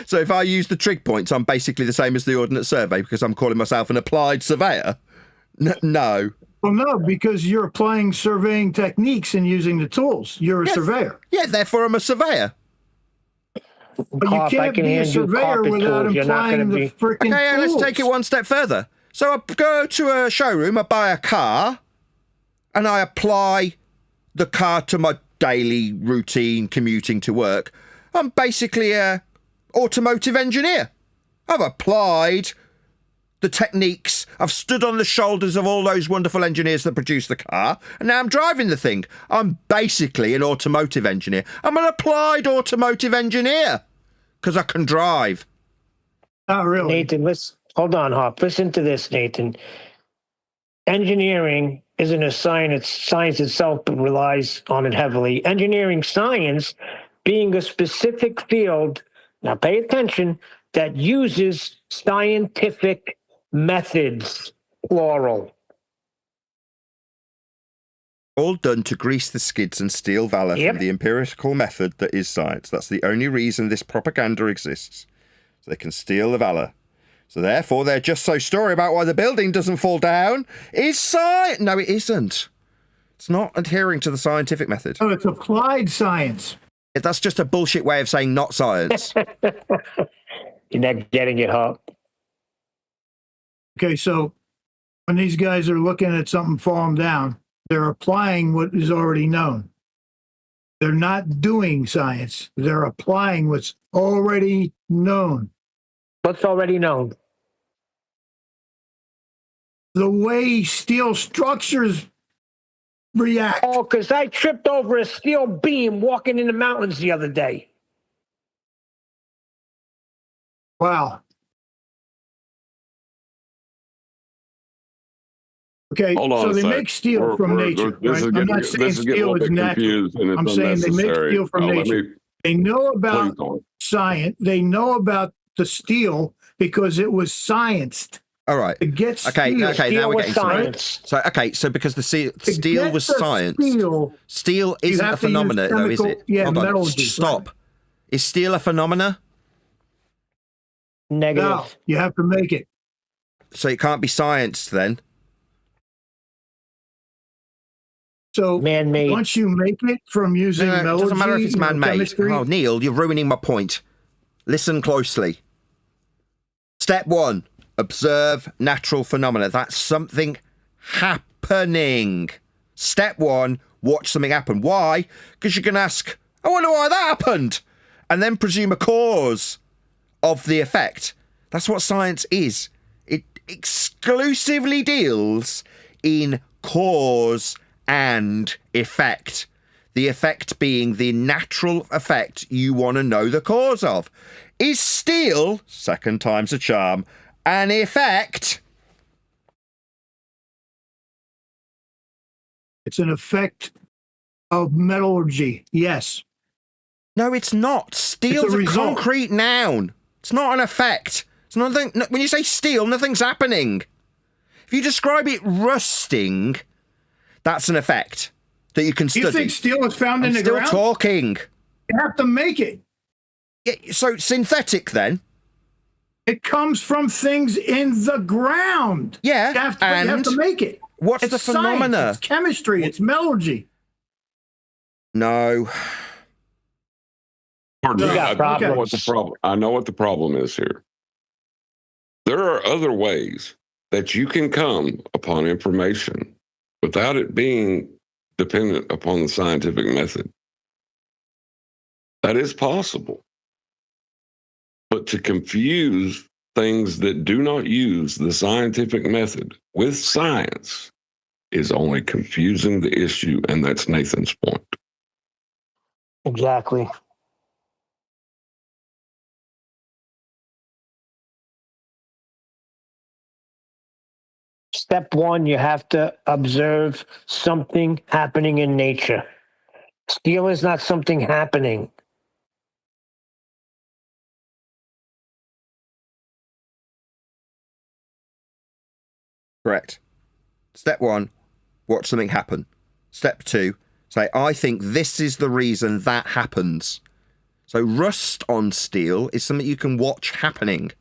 B: So if I use the trig points, I'm basically the same as the Ordnance Survey because I'm calling myself an applied surveyor? No.
G: Well, no, because you're applying surveying techniques and using the tools. You're a surveyor.
B: Yeah, therefore I'm a surveyor.
G: But you
C: Carp, I
G: can't
C: can
G: be a
C: hand you
G: surveyor
C: carpet
G: without
C: tools. You're not
G: applying
C: going to
G: the
C: be.
G: freaking
B: Okay,
G: tools.
B: let's take it one step further. So I go to a showroom, I buy a car, and I apply the car to my daily routine commuting to work. I'm basically a automotive engineer. I've applied the techniques. I've stood on the shoulders of all those wonderful engineers that produce the car, and now I'm driving the thing. I'm basically an automotive engineer. I'm an applied automotive engineer because I can drive.
G: Not really.
C: Nathan, hold on, Hop. Listen to this, Nathan. Engineering isn't a science. Science itself relies on it heavily. Engineering science being a specific field, now pay attention, that uses scientific methods, plural.
B: All done to grease the skids and steal valour
C: Yep.
B: from the empirical method that is science. That's the only reason this propaganda exists. So they can steal the valour. So therefore, their just so story about why the building doesn't fall down is science. No, it isn't. It's not adhering to the scientific method.
G: Oh, it's applied science.
B: That's just a bullshit way of saying not science.
C: You're not getting it, Hop.
G: Okay, so when these guys are looking at something falling down, they're applying what is already known. They're not doing science. They're applying what's already known.
C: What's already known?
G: The way steel structures react.
C: Oh, because I tripped over a steel beam walking in the mountains the other day.
G: Wow. Okay,
E: Hold on
G: so
E: a
G: they
E: sec.
G: make steel from nature. Right? I'm not saying steel is natural. I'm saying they make steel from nature. They know about science. They know about the steel because it was scienced.
B: All right.
G: To get steel,
B: Okay, now
C: Steel
B: we're
C: was
B: getting somewhere.
C: science.
B: So because the steel
G: get
B: was
G: the
B: science,
G: steel
B: isn't
G: have
B: a
G: to use
B: phenomena, though, is
G: chemical-
B: it?
G: yeah,
B: Hold on.
G: metallurgy,
B: Stop.
G: right.
B: Is steel a phenomena?
C: Negative.
G: No, you have to make it.
B: So it can't be science then.
G: So
C: Man-made.
G: once you make it from using
B: No, it
G: metallurgy,
B: doesn't matter if it's man-made.
G: chemistry,
B: Oh, Neil, you're ruining my point. Listen closely. Step 1, observe natural phenomena. That's something happening. Step 1, watch something happen. Why? Because you can ask, I wonder why that happened, and then presume a cause of the effect. That's what science is. It exclusively deals in cause and effect. The effect being the natural effect you want to know the cause of. Is steel, second time's a charm, an effect?
G: it's an effect of metallurgy. Yes.
B: No, it's not. Steel's
G: It's a
B: a
G: result.
B: concrete noun. It's not an effect. It's nothing. When you say steel, nothing's happening. If you describe it rusting, that's an effect that you can study.
G: You think steel is found in
B: I'm
G: the
B: still
G: ground?
B: talking.
G: You have to make it.
B: Yeah, so synthetic then?
G: It comes from things in the ground.
B: Yeah,
G: You have to make it.
B: What's
G: It's
B: the phenomena?
G: science, it's chemistry. It's metallurgy.
B: No.
C: You got
E: I know
C: problems.
E: what the problem. I know what the problem is here. There are other ways that you can come upon information without it being dependent upon the scientific method. That is possible. But to confuse things that do not use the scientific method with science is only confusing the issue, and that's Nathan's point.
C: Exactly. Step 1, you have to observe something happening in nature. Steel is not something happening.
B: Correct. Step 1, watch something happen. Step 2, say, I think this is the reason that happens. So rust on steel is something you can watch happening.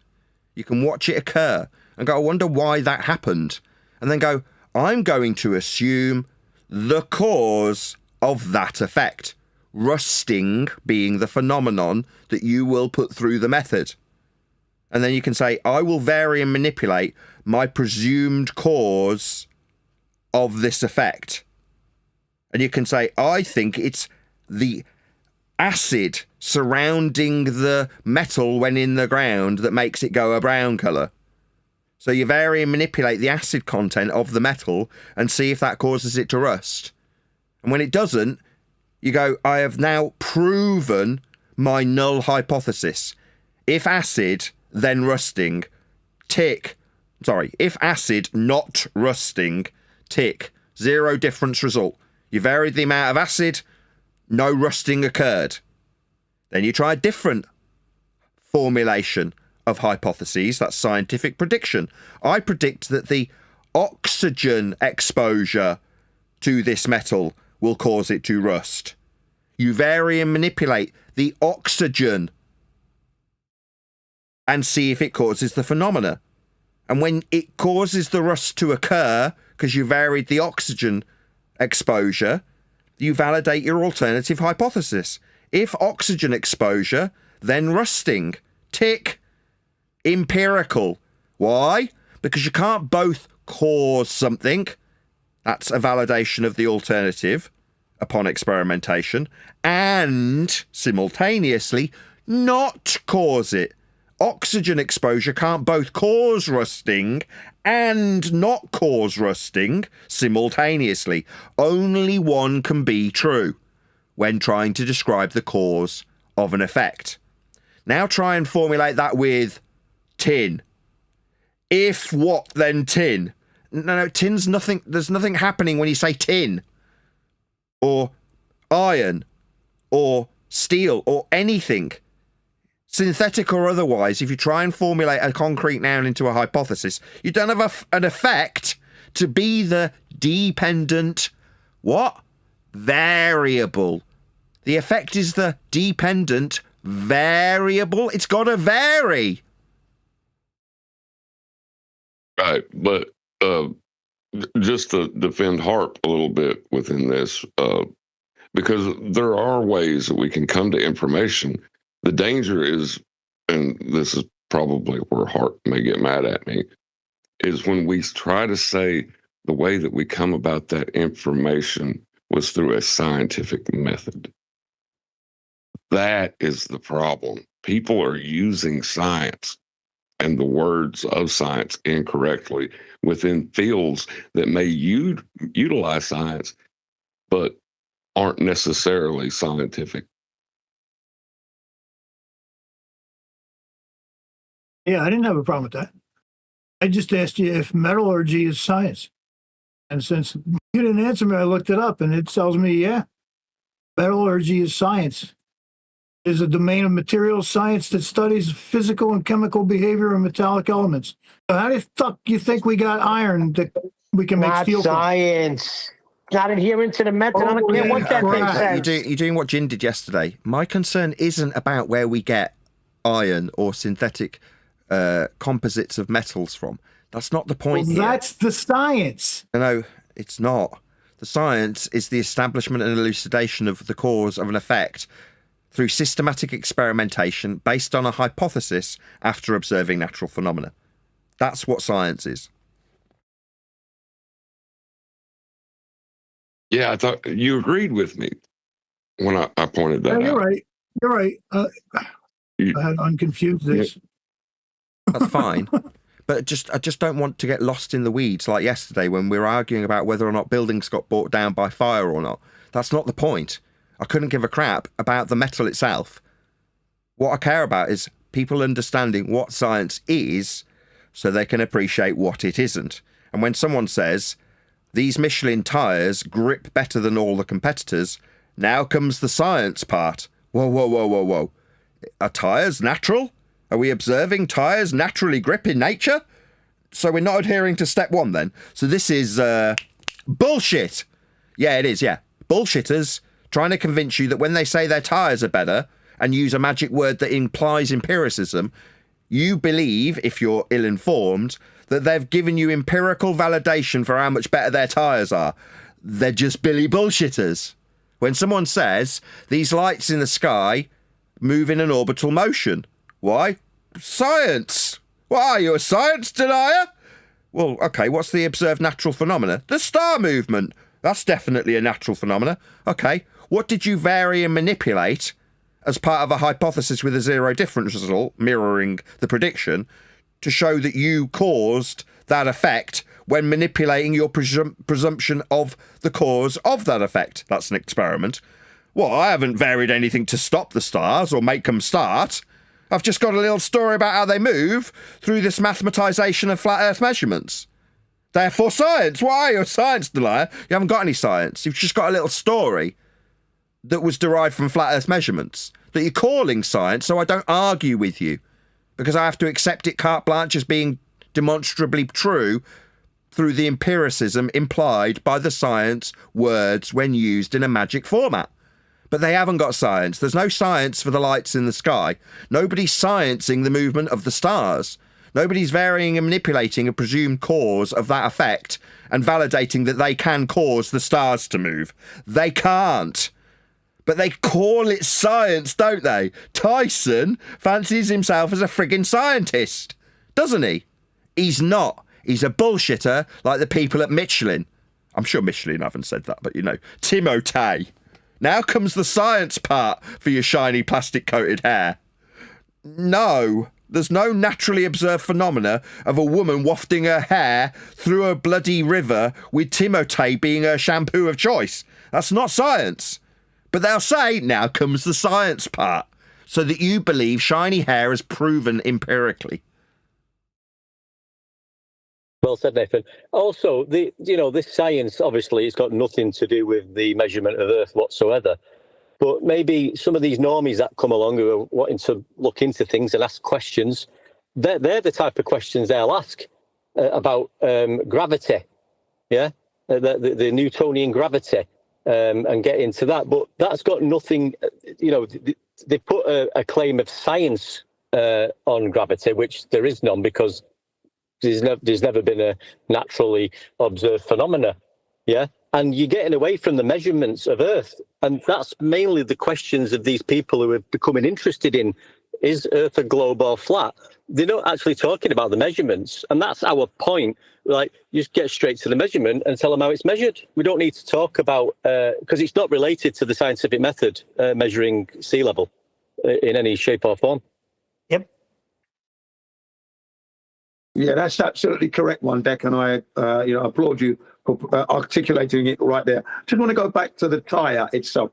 B: You can watch it occur and go, I wonder why that happened. And then go, I'm going to assume the cause of that effect. rusting being the phenomenon that you will put through the method. And then you can say, I will vary and manipulate my presumed cause of this effect. And you can say, I think it's the acid surrounding the metal when in the ground that makes it go a brown colour. So you vary and manipulate the acid content of the metal and see if that causes it to rust. And when it doesn't, you go, I have now proven my null hypothesis. If acid, then rusting, tick. Sorry, if acid, not rusting, tick. 0 difference result. You varied the amount of acid, no rusting occurred. Then you try a different formulation of hypotheses. That's scientific prediction. I predict that the oxygen exposure to this metal will cause it to rust. You vary and manipulate the oxygen and see if it causes the phenomena. And when it causes the rust to occur, because you varied the oxygen exposure, you validate your alternative hypothesis. If oxygen exposure, then rusting. Tick. Empirical. Why? Because you can't both cause something. That's a validation of the alternative upon experimentation, and simultaneously not cause it. Oxygen exposure can't both cause rusting and not cause rusting simultaneously. Only one can be true when trying to describe the cause of an effect. Now try and formulate that with tin. If what, then tin? No, tin's nothing. There's nothing happening when you say tin or iron or steel or anything, synthetic or otherwise. If you try and formulate a concrete noun into a hypothesis, you don't have an effect to be the dependent what? Variable. The effect is the dependent variable. It's got to vary.
E: Right, but just to defend Harp a little bit within this, because there are ways that we can come to information. The danger is, and this is probably where Harp may get mad at me, is when we try to say the way that we come about that information was through a scientific method. That is the problem. People are using science and the words of science incorrectly within fields that may utilize science, but aren't necessarily scientific.
G: Yeah, I didn't have a problem with that. I just asked you if metallurgy is science. And since you didn't answer me, I looked it up and it tells me, yeah, metallurgy is science. It is a domain of materials science that studies physical and chemical behavior of metallic elements. So how the fuck do you think we got iron that we can make
C: Not
G: steel
C: science. Not adhering to the method. I don't care what that thing
G: Right.
C: says.
B: You're doing what Jin did yesterday. My concern isn't about where we get iron or synthetic composites of metals from. That's not the point here.
G: That's the science.
B: No, it's not. The science is the establishment and elucidation of the cause of an effect through systematic experimentation based on a hypothesis after observing natural phenomena. That's what science is.
E: Yeah, I thought you agreed with me when I pointed that
G: Yeah,
E: out.
G: you're right. You're right.
E: You-
G: I'm confused this.
B: That's fine. But I just don't want to get lost in the weeds like yesterday when we were arguing about whether or not buildings got brought down by fire or not. That's not the point. I couldn't give a crap about the metal itself. What I care about is people understanding what science is so they can appreciate what it isn't. And when someone says, these Michelin tyres grip better than all the competitors, now comes the science part. Whoa, whoa, whoa, whoa, whoa. Are tyres natural? Are we observing tyres naturally grip in nature? So we're not adhering to step one then. So this is bullshit. Yeah, it is, yeah. Bullshitters trying to convince you that when they say their tyres are better and use a magic word that implies empiricism, you believe, if you're ill-informed, that they've given you empirical validation for how much better their tyres are. They're just Billy bullshitters. When someone says these lights in the sky move in an orbital motion. Why? Science. What are you, a science denier? Well, okay, what's the observed natural phenomena? The star movement. That's definitely a natural phenomena. Okay, what did you vary and manipulate as part of a hypothesis with a zero difference result, mirroring the prediction, to show that you caused that effect when manipulating your presumption of the cause of that effect? That's an experiment. Well, I haven't varied anything to stop the stars or make them start. I've just got a little story about how they move through this mathematisation of flat Earth measurements. Therefore, science. Why are you, a science denier? You haven't got any science. You've just got a little story that was derived from flat Earth measurements that you're calling science, so I don't argue with you, because I have to accept it carte blanche as being demonstrably true through the empiricism implied by the science words when used in a magic format. But they haven't got science. There's no science for the lights in the sky. Nobody's sciencing the movement of the stars. Nobody's varying and manipulating a presumed cause of that effect and validating that they can cause the stars to move. They can't. But they call it science, don't they? Tyson fancies himself as a friggin' scientist, doesn't he? He's not. He's a bullshitter like the people at Michelin. I'm sure Michelin haven't said that, but you know. Timotei. Now comes the science part for your shiny plastic-coated hair. No, there's no naturally observed phenomena of a woman wafting her hair through a bloody river with Timotei being her shampoo of choice. That's not science. But they'll say, now comes the science part, so that you believe shiny hair is proven empirically.
H: Well said, Nathan. Also, this science, obviously, it's got nothing to do with the measurement of Earth whatsoever. But maybe some of these normies that come along who are wanting to look into things and ask questions, they're the type of questions they'll ask about gravity, yeah, the Newtonian gravity, and get into that. But that's got nothing, they put a claim of science on gravity, which there is none, because there's never been a naturally observed phenomena, yeah? And you're getting away from the measurements of Earth. And that's mainly the questions of these people who are becoming interested in, is Earth a globe or flat? They're not actually talking about the measurements. And that's our point. Like, you just get straight to the measurement and tell them how it's measured. We don't need to talk about, because it's not related to the scientific method measuring sea level in any shape or form.
C: Yep.
D: Yeah, that's absolutely correct, one, Deck, and I applaud you for articulating it right there. Just want to go back to the tire itself.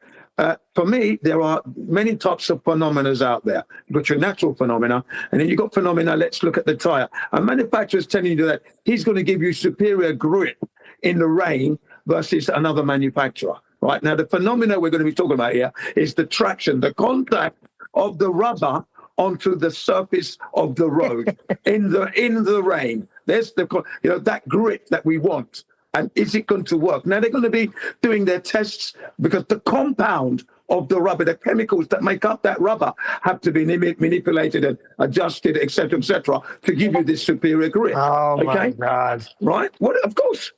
D: For me, there are many types of phenomena out there. You've got your natural phenomena, and then you've got phenomena. Let's look at the tire. A manufacturer is telling you that he's going to give you superior grip in the rain versus another manufacturer. Right now, the phenomena we're going to be talking about here is the traction, the contact of the rubber onto the surface of the road in the rain. There's that grip that we want. And is it going to work? Now they're going to be doing their tests, because the compound of the rubber, the chemicals that make up that rubber, have to be manipulated and adjusted, et cetera, to give you this superior grip.
C: Oh, my God.
D: Right? What? Of course.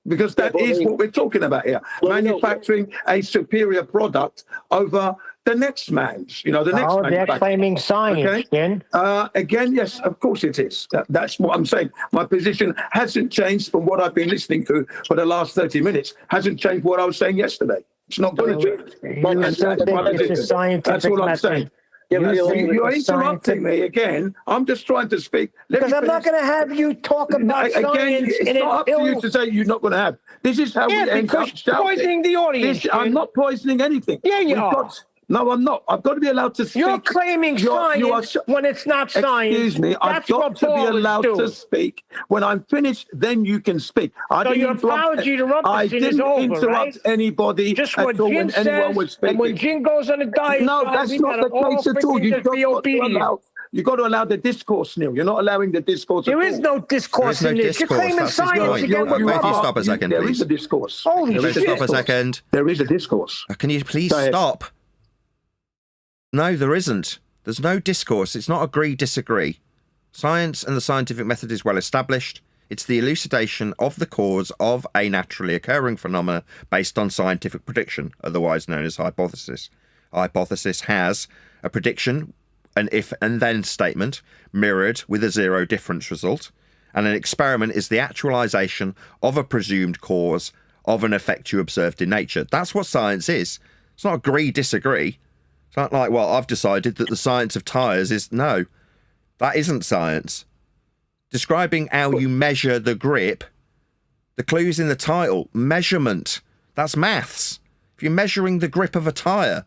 D: Because that is what we're talking about here. Manufacturing a superior product over the next man's, the next manufacturer.
C: They're claiming science,
D: okay? Again, yes, of course it is. That's what I'm saying. My position hasn't changed from what I've been listening to for the last 30 minutes. Hasn't changed what I was saying yesterday. It's not going to change.
C: That's
D: what I'm saying. You're interrupting me again. I'm just trying to speak.
C: Because I'm not going to have you talk about science.
D: Again, it's not up to you to say you're not going to have. This is how we end up
C: poisoning the audience.
D: I'm not poisoning anything.
C: Yeah, you are.
D: No, I'm not. I've got to be allowed to speak.
C: You're claiming science when it's not science.
D: Excuse me. I've got to be allowed to speak. When I'm finished, then you can speak.
C: Your apology
D: I didn't interrupt anybody
C: just
D: at all when anyone was speaking.
C: And when Jim goes on a diet,
D: no, that's not the case at all. You've got to allow the discourse, Neil. You're not allowing the discourse.
C: There is no discourse in this. You're claiming science again.
B: Wait, if you stop a second, please.
D: There is a discourse.
C: Holy shit.
B: Stop a second.
D: There is a discourse.
B: Can you please stop? No, there isn't. There's no discourse. It's not agree, disagree. Science and the scientific method is well established. It's the elucidation of the cause of a naturally occurring phenomena based on scientific prediction, otherwise known as hypothesis. A hypothesis has a prediction, an if and then statement, mirrored with a zero difference result, and an experiment is the actualization of a presumed cause of an effect you observed in nature. That's what science is. It's not agree, disagree. It's not like, well, I've decided that the science of tyres is... No, that isn't science. Describing how you measure the grip, the clue's in the title. Measurement. That's maths. If you're measuring the grip of a tyre,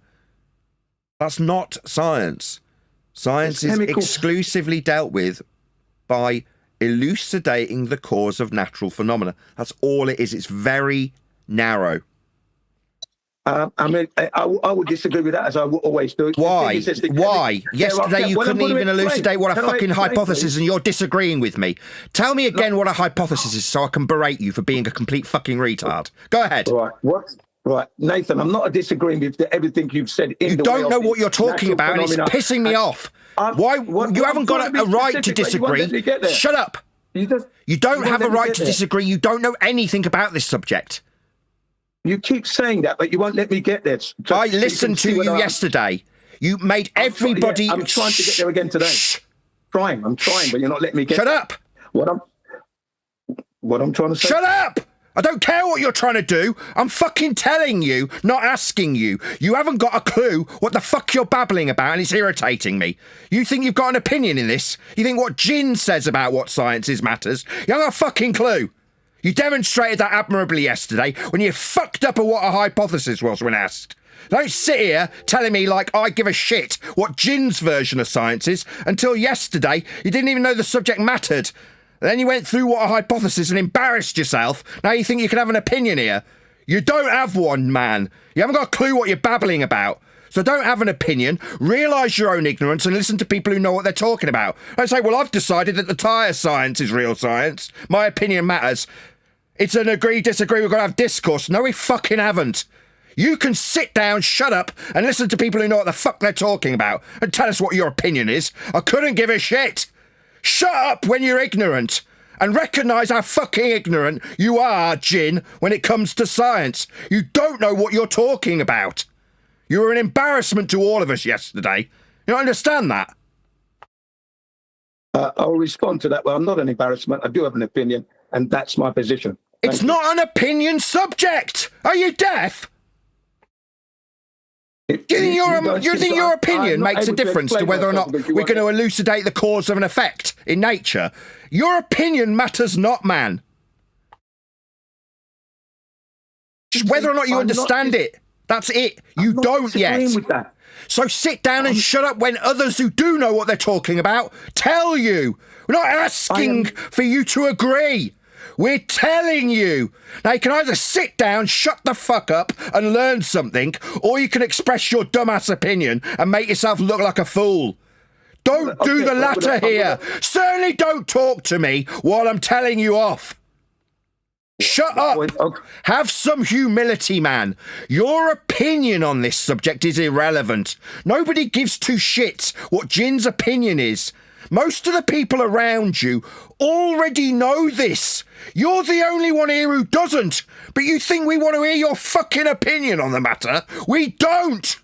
B: that's not science. Science is exclusively dealt with by elucidating the cause of natural phenomena. That's all it is. It's very narrow.
D: I mean, I would disagree with that, as I always do.
B: Why? Why? Yesterday you couldn't even elucidate what a fucking hypothesis is, and you're disagreeing with me. Tell me again what a hypothesis is so I can berate you for being a complete fucking retard. Go ahead.
D: Right. What? Right. Nathan, I'm not disagreeing with everything you've said.
B: You don't know what you're talking about, and it's pissing me off. Why? You haven't got a right to disagree. Shut up. You don't have a right to disagree. You don't know anything about this subject.
D: You keep saying that, but you won't let me get there.
B: I listened to you yesterday. You made everybody...
D: I'm trying to get there again today.
B: Shh.
D: I'm trying, but you're not letting me get
B: Shut up!
D: What I'm trying to say...
B: Shut up! I don't care what you're trying to do. I'm fucking telling you, not asking you. You haven't got a clue what the fuck you're babbling about, and it's irritating me. You think you've got an opinion in this? You think what Jin says about what science is matters? You haven't got a fucking clue. You demonstrated that admirably yesterday when you fucked up at what a hypothesis was when asked. Don't sit here telling me like I give a shit what Jin's version of science is. Until yesterday, you didn't even know the subject mattered. Then you went through what a hypothesis and embarrassed yourself. Now you think you can have an opinion here. You don't have one, man. You haven't got a clue what you're babbling about. So don't have an opinion, realise your own ignorance and listen to people who know what they're talking about. Don't say, well, I've decided that the tyre science is real science. My opinion matters. It's an agree, disagree, we've got to have discourse. No, we fucking haven't. You can sit down, shut up, and listen to people who know what the fuck they're talking about and tell us what your opinion is. I couldn't give a shit. Shut up when you're ignorant and recognise how fucking ignorant you are, Jin, when it comes to science. You don't know what you're talking about. You were an embarrassment to all of us yesterday. You don't understand that?
D: I'll respond to that. Well, I'm not an embarrassment. I do have an opinion, and that's my position.
B: It's not an opinion subject. Are you deaf? Do you think your opinion makes a difference to whether or not we're going to elucidate the cause of an effect in nature? Your opinion matters not, man. Just whether or not you understand it. That's it. You don't yet.
D: With that.
B: So sit down and shut up when others who do know what they're talking about tell you. We're not asking for you to agree. We're telling you. Now, you can either sit down, shut the fuck up and learn something, or you can express your dumbass opinion and make yourself look like a fool. Don't do the latter here. Certainly don't talk to me while I'm telling you off. Shut up. Have some humility, man. Your opinion on this subject is irrelevant. Nobody gives two shits what Jin's opinion is. Most of the people around you already know this. You're the only one here who doesn't. But you think we want to hear your fucking opinion on the matter? We don't.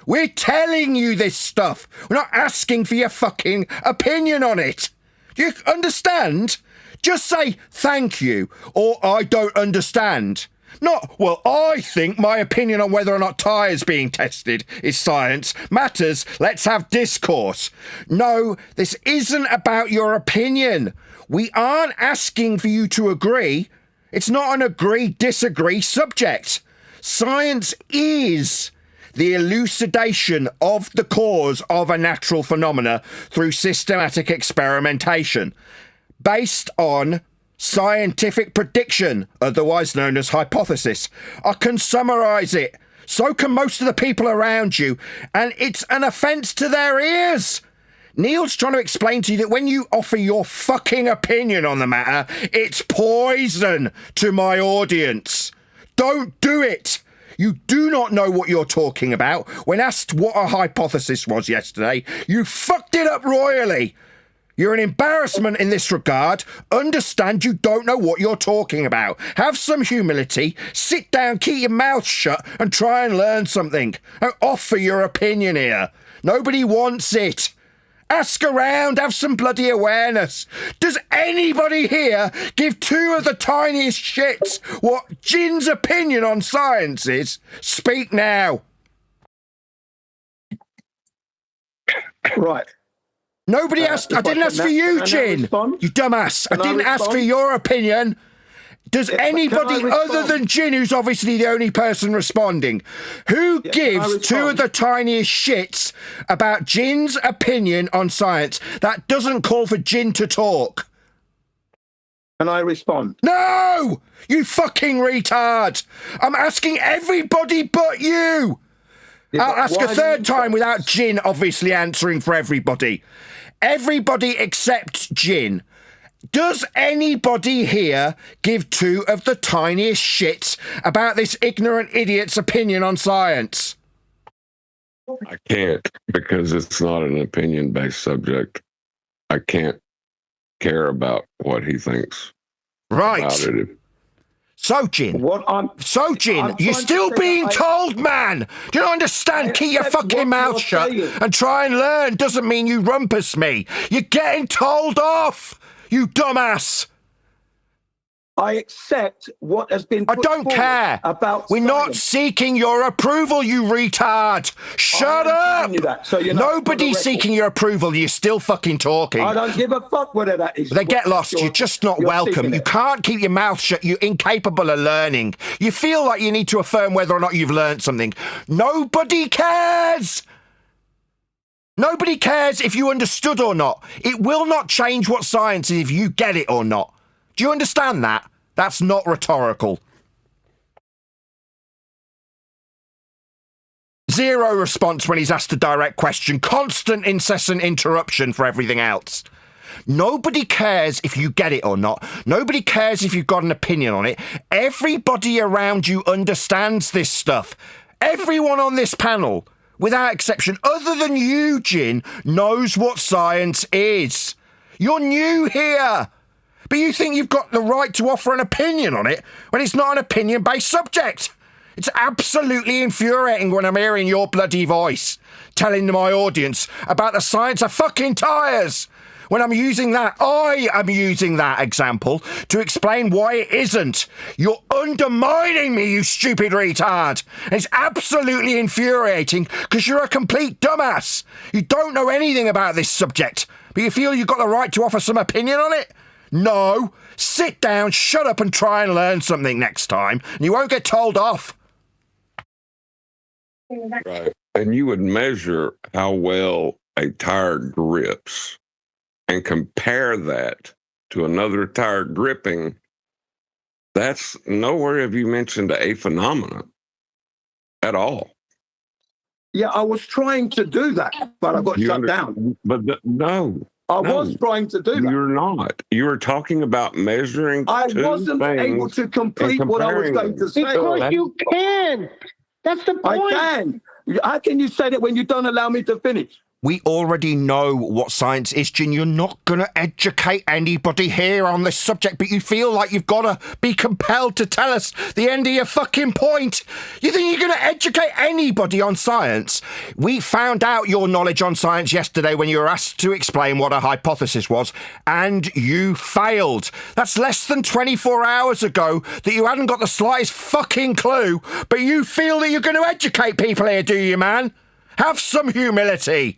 B: We're telling you this stuff. We're not asking for your fucking opinion on it. Do you understand? Just say thank you or I don't understand. Not, well, I think my opinion on whether or not tyres being tested is science matters. Let's have discourse. No, this isn't about your opinion. We aren't asking for you to agree. It's not an agree-disagree subject. Science is the elucidation of the cause of a natural phenomena through systematic experimentation based on scientific prediction, otherwise known as hypothesis. I can summarise it. So can most of the people around you. And it's an offence to their ears. Neil's trying to explain to you that when you offer your fucking opinion on the matter, it's poison to my audience. Don't do it. You do not know what you're talking about. When asked what a hypothesis was yesterday, you fucked it up royally. You're an embarrassment in this regard. Understand you don't know what you're talking about. Have some humility, sit down, keep your mouth shut, and try and learn something. Don't offer your opinion here. Nobody wants it. Ask around, have some bloody awareness. Does anybody here give two of the tiniest shits what Jin's opinion on science is? Speak now.
D: Right.
B: Nobody asked. I didn't ask for you, Jin. You dumbass. I didn't ask for your opinion. Does anybody other than Jin, who's obviously the only person responding, who gives two of the tiniest shits about Jin's opinion on science that doesn't call for Jin to talk?
D: Can I respond?
B: No! You fucking retard! I'm asking everybody but you! I'll ask a third time without Jin obviously answering for everybody. Everybody except Jin. Does anybody here give two of the tiniest shits about this ignorant idiot's opinion on science?
E: I can't, because it's not an opinion-based subject. I can't care about what he thinks
B: Right.
E: about it.
B: So, Jin, you're still being told, man. Do you not understand? Keep your fucking mouth shut and try and learn. Doesn't mean you rumpus me. You're getting told off, you dumbass.
D: I accept what has been put
B: I don't care.
D: About
B: We're not
D: science.
B: seeking your approval, you retard. Shut up. Nobody's seeking your approval. You're still fucking talking.
D: I don't give a fuck whether that is.
B: They get lost. You're just not welcome. You can't keep your mouth shut. You're incapable of learning. You feel like you need to affirm whether or not you've learned something. Nobody cares. Nobody cares if you understood or not. It will not change what science is if you get it or not. Do you understand that? That's not rhetorical. Zero response when he's asked a direct question. Constant, incessant interruption for everything else. Nobody cares if you get it or not. Nobody cares if you've got an opinion on it. Everybody around you understands this stuff. Everyone on this panel, without exception, other than you, Jin, knows what science is. You're new here. But you think you've got the right to offer an opinion on it when it's not an opinion-based subject. It's absolutely infuriating when I'm hearing your bloody voice telling my audience about the science of fucking tyres. When I'm using that, I am using that example to explain why it isn't. You're undermining me, you stupid retard. And it's absolutely infuriating because you're a complete dumbass. You don't know anything about this subject, but you feel you've got the right to offer some opinion on it? No, sit down, shut up and try and learn something next time, and you won't get told off.
E: Right. And you would measure how well a tire grips and compare that to another tire gripping. That's nowhere have you mentioned a phenomenon at all.
D: Yeah, I was trying to do that, but I got shut down.
E: But no.
D: I was trying to do that.
E: You're not. You were talking about measuring.
D: I wasn't able to complete what I was going to say.
C: Because you can. That's the point.
D: I can. How can you say that when you don't allow me to finish?
B: We already know what science is, Jin. You're not going to educate anybody here on this subject, but you feel like you've got to be compelled to tell us the end of your fucking point. You think you're going to educate anybody on science? We found out your knowledge on science yesterday when you were asked to explain what a hypothesis was, and you failed. That's less than 24 hours ago that you hadn't got the slightest fucking clue, but you feel that you're going to educate people here, do you, man? Have some humility.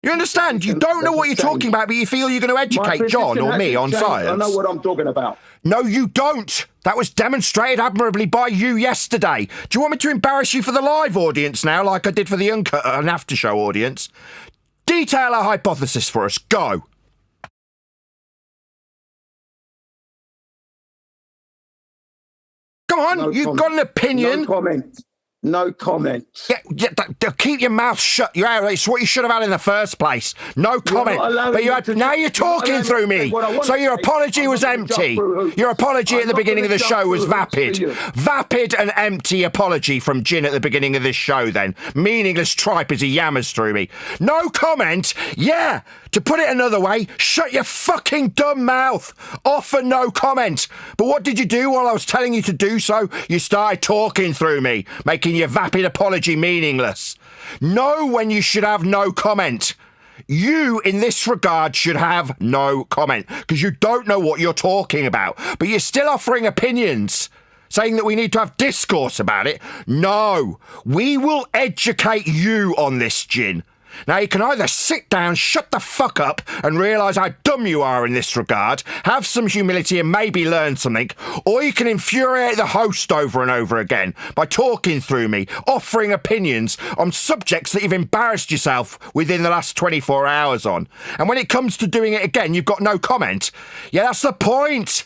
B: You understand? You don't know what you're talking about, but you feel you're going to educate John or me on science.
D: I know what I'm talking about.
B: No, you don't. That was demonstrated admirably by you yesterday. Do you want me to embarrass you for the live audience now, like I did for the uncut and after show audience? Detail a hypothesis for us. Go. Come on, you've got an opinion.
D: No comment. No comments.
B: Keep your mouth shut. It's what you should have had in the first place. No comment. Now you're talking through me. So your apology was empty. Your apology at the beginning of the show was vapid. Vapid and empty apology from Jin at the beginning of this show then. Meaningless tripe as he yammers through me. No comment? Yeah. To put it another way, shut your fucking dumb mouth. Offer no comment. But what did you do while I was telling you to do so? You started talking through me, making your vapid apology meaningless. Know when you should have no comment. You, in this regard, should have no comment, because you don't know what you're talking about, but you're still offering opinions, saying that we need to have discourse about it. No, we will educate you on this, Jin. Now, you can either sit down, shut the fuck up, and realise how dumb you are in this regard, have some humility and maybe learn something, or you can infuriate the host over and over again by talking through me, offering opinions on subjects that you've embarrassed yourself within the last 24 hours on. And when it comes to doing it again, you've got no comment. Yeah, that's the point.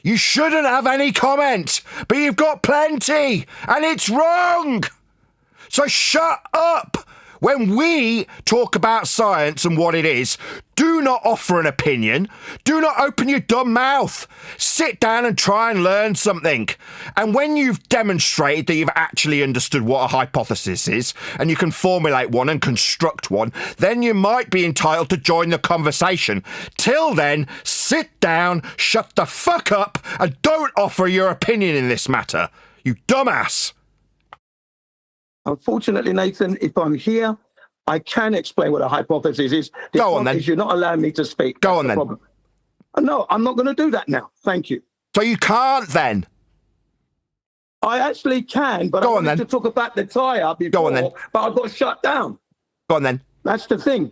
B: You shouldn't have any comment, but you've got plenty, and it's wrong. So shut up. When we talk about science and what it is, do not offer an opinion. Do not open your dumb mouth. Sit down and try and learn something. And when you've demonstrated that you've actually understood what a hypothesis is, and you can formulate one and construct one, then you might be entitled to join the conversation. Till then, sit down, shut the fuck up, and don't offer your opinion in this matter. You dumbass.
D: Unfortunately, Nathan, if I'm here, I can explain what a hypothesis is.
B: Go on then.
D: You're not allowing me to speak.
B: Go on then. Problem.
D: No, I'm not going to do that now. Thank you.
B: So you can't then?
D: I actually can, but I wanted to talk about the tyre before.
B: Go on then.
D: But I got shut down.
B: Go on then.
D: That's the thing.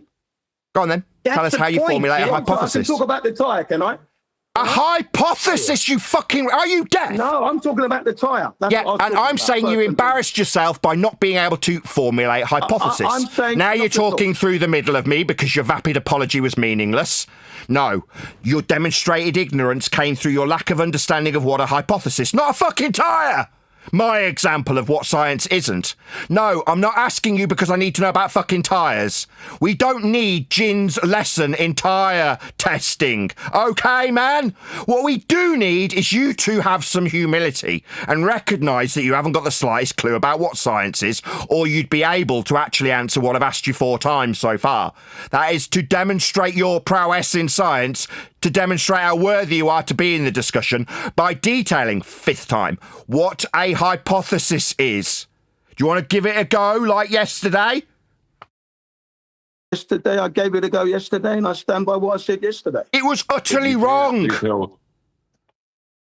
B: Go on then. Tell us how you formulate a hypothesis.
D: I can talk about the tyre, can I?
B: A hypothesis, you fucking... Are you deaf?
D: No, I'm talking about the tyre.
B: Yeah, and I'm saying you embarrassed yourself by not being able to formulate a hypothesis.
D: I'm saying...
B: Now you're talking through the middle of me because your vapid apology was meaningless. No, your demonstrated ignorance came through your lack of understanding of what a hypothesis, not a fucking tyre! My example of what science isn't. No, I'm not asking you because I need to know about fucking tyres. We don't need Jin's lesson in tyre testing. Okay, man? What we do need is you to have some humility and recognise that you haven't got the slightest clue about what science is, or you'd be able to actually answer what I've asked you 4 times so far. That is to demonstrate your prowess in science, to demonstrate how worthy you are to be in the discussion by detailing, 5th time, what a hypothesis is. Do you want to give it a go like yesterday?
D: Yesterday, I gave it a go yesterday, and I stand by what I said yesterday.
B: It was utterly wrong.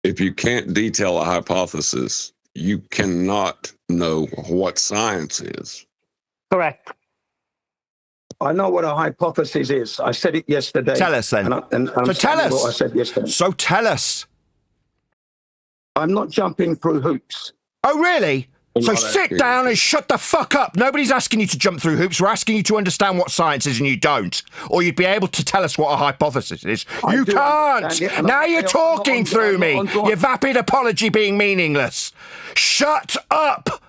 E: If you can't detail a hypothesis, you cannot know what science is.
C: Correct.
D: I know what a hypothesis is. I said it yesterday.
B: Tell us then.
D: So
B: tell us.
D: What I said yesterday.
B: So tell us.
D: I'm not jumping through hoops.
B: Oh, really? So sit down and shut the fuck up. Nobody's asking you to jump through hoops. We're asking you to understand what science is, and you don't. Or you'd be able to tell us what a hypothesis is. You can't. Now you're talking through me. Your vapid apology being meaningless. Shut up.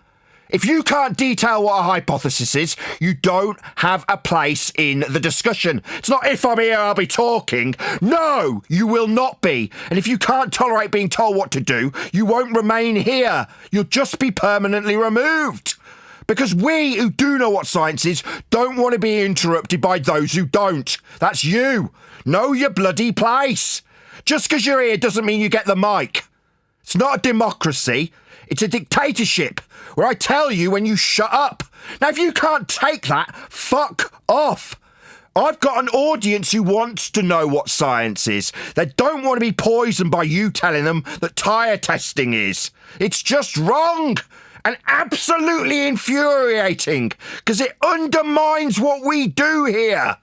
B: If you can't detail what a hypothesis is, you don't have a place in the discussion. It's not if I'm here, I'll be talking. No, you will not be. And if you can't tolerate being told what to do, you won't remain here. You'll just be permanently removed. Because we who do know what science is don't want to be interrupted by those who don't. That's you. Know your bloody place. Just because you're here doesn't mean you get the mic. It's not a democracy. It's a dictatorship where I tell you when you shut up. Now, if you can't take that, fuck off. I've got an audience who wants to know what science is. They don't want to be poisoned by you telling them that tyre testing is. It's just wrong and absolutely infuriating because it undermines what we do here.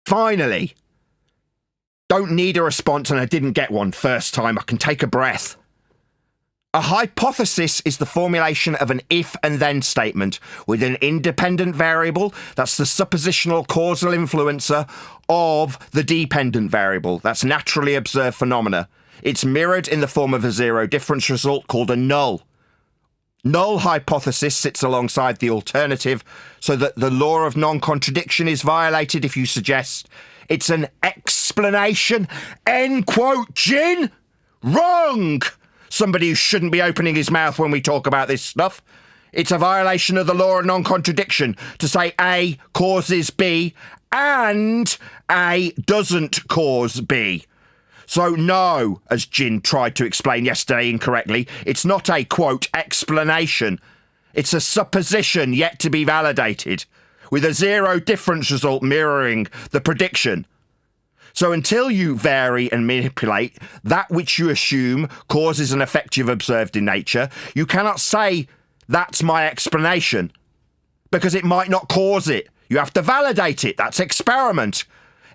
B: Finally. Don't need a response, and I didn't get one first time. I can take a breath. A hypothesis is the formulation of an if and then statement with an independent variable. That's the suppositional causal influencer of the dependent variable. That's naturally observed phenomena. It's mirrored in the form of a zero difference result called a null. Null hypothesis sits alongside the alternative so that the law of non-contradiction is violated if you suggest it's an explanation. End quote, Jin. Wrong. Somebody who shouldn't be opening his mouth when we talk about this stuff. It's a violation of the law of non-contradiction to say A causes B and A doesn't cause B. So no, as Jin tried to explain yesterday incorrectly, it's not a, quote, explanation. It's a supposition yet to be validated, with a zero difference result mirroring the prediction. So until you vary and manipulate that which you assume causes an effect you've observed in nature, you cannot say that's my explanation, because it might not cause it. You have to validate it. That's experiment.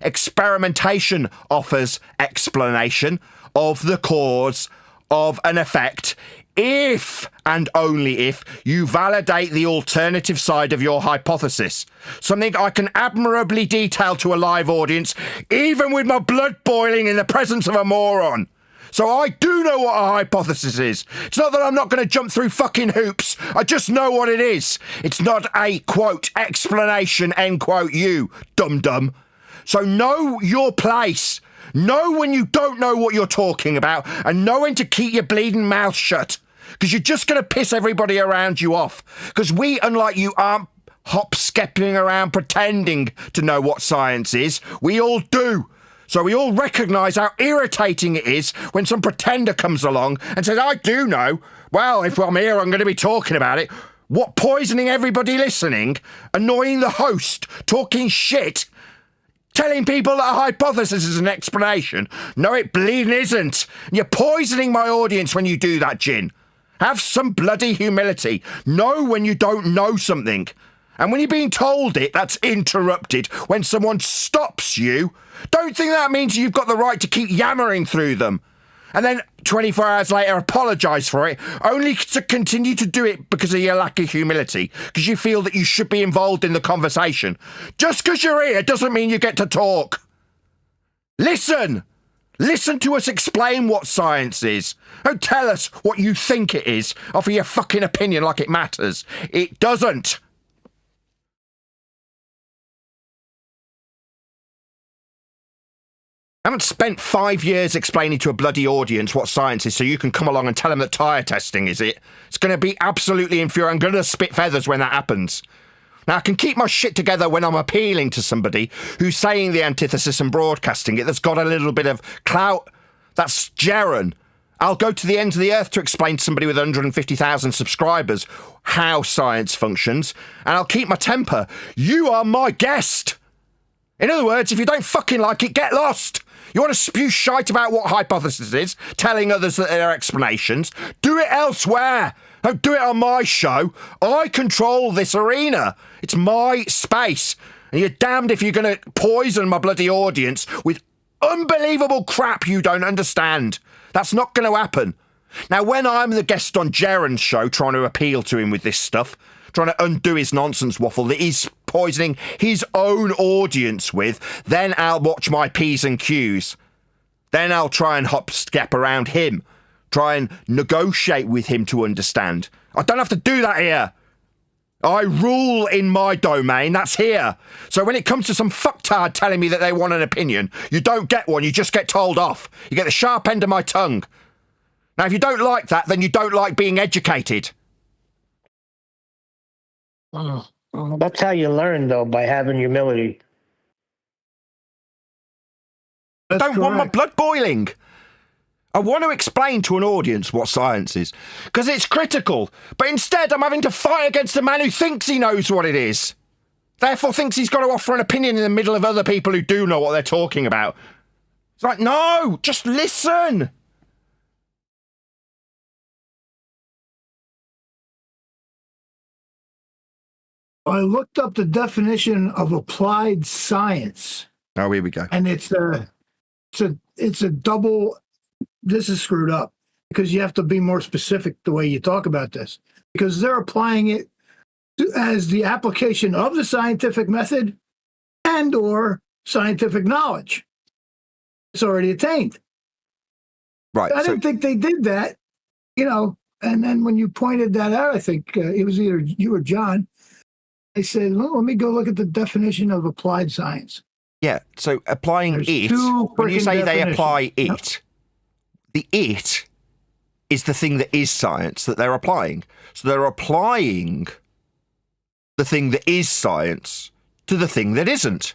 B: Experimentation offers explanation of the cause of an effect if and only if you validate the alternative side of your hypothesis. Something I can admirably detail to a live audience, even with my blood boiling in the presence of a moron. So I do know what a hypothesis is. It's not that I'm not going to jump through fucking hoops. I just know what it is. It's not a, quote, explanation, end quote, you dum-dum. So know your place. Know when you don't know what you're talking about, and know when to keep your bleeding mouth shut. Because you're just going to piss everybody around you off. Because we, unlike you, aren't hop-skipping around pretending to know what science is. We all do. So we all recognise how irritating it is when some pretender comes along and says, I do know. Well, if I'm here, I'm going to be talking about it. What, poisoning everybody listening? Annoying the host? Talking shit? Telling people that a hypothesis is an explanation? No, it bleeding isn't. You're poisoning my audience when you do that, Jin. Have some bloody humility. Know when you don't know something. And when you're being told it, that's interrupted. When someone stops you, don't think that means you've got the right to keep yammering through them. And then 24 hours later, apologise for it, only to continue to do it because of your lack of humility, because you feel that you should be involved in the conversation. Just because you're here doesn't mean you get to talk. Listen! Listen to us explain what science is. Don't tell us what you think it is. Offer your fucking opinion like it matters. It doesn't. I haven't spent 5 years explaining to a bloody audience what science is so you can come along and tell them that tyre testing is it. It's going to be absolutely infuriating. I'm going to spit feathers when that happens. Now, I can keep my shit together when I'm appealing to somebody who's saying the antithesis and broadcasting it that's got a little bit of clout. That's Jaren. I'll go to the ends of the earth to explain to somebody with 150,000 subscribers how science functions, and I'll keep my temper. You are my guest. In other words, if you don't fucking like it, get lost. You want to spew shite about what hypothesis is, telling others that they're explanations? Do it elsewhere. Don't do it on my show. I control this arena. It's my space. And you're damned if you're going to poison my bloody audience with unbelievable crap you don't understand. That's not going to happen. Now, when I'm the guest on Jaren's show trying to appeal to him with this stuff, trying to undo his nonsense waffle that he's poisoning his own audience with, then I'll watch my P's and Q's. Then I'll try and hop-skip around him, try and negotiate with him to understand. I don't have to do that here. I rule in my domain, that's here. So when it comes to some fucktard telling me that they want an opinion, you don't get one, you just get told off. You get the sharp end of my tongue. Now, if you don't like that, then you don't like being educated.
C: That's how you learn, though, by having humility.
B: I don't want my blood boiling. I want to explain to an audience what science is, because it's critical. But instead, I'm having to fight against a man who thinks he knows what it is. Therefore thinks he's got to offer an opinion in the middle of other people who do know what they're talking about. It's like, no, just listen.
G: I looked up the definition of applied science.
B: Oh, here we go.
G: And it's a double. This is screwed up because you have to be more specific the way you talk about this, because they're applying it as the application of the scientific method and or scientific knowledge. It's already attained.
B: Right.
G: I didn't think they did that, And then when you pointed that out, I think it was either you or John. I said, well, let me go look at the definition of applied science.
B: Yeah. So applying
G: There's
B: it,
G: two
B: when you say
G: frickin'
B: they
G: definitions.
B: apply
G: Yep.
B: it, the it is the thing that is science that they're applying. So they're applying the thing that is science to the thing that isn't.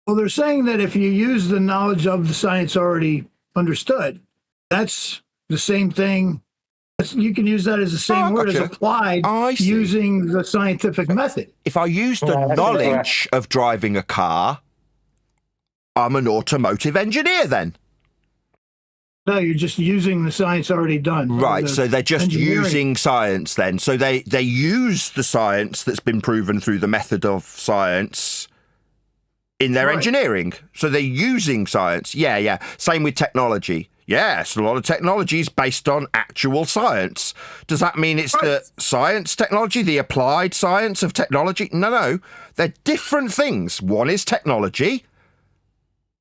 G: Well, they're saying that if you use the knowledge of the science already understood, that's the same thing. You can use that as the same word as
B: gotcha.
G: applied
B: I see.
G: using the scientific method.
B: If I use the
F: Yeah, that's
B: knowledge of driving a car, I'm an automotive engineer then.
G: No, you're just using the science already done.
B: Right,
G: The
B: so they're just
G: engineering.
B: using science then. So they use the science that's been proven through the method of science in their
G: Right.
B: engineering. So they're using science. Yeah. Same with technology. Yes, a lot of technology is based on actual science. Does that mean it's the science technology, the applied science of technology? No. They're different things. One is technology,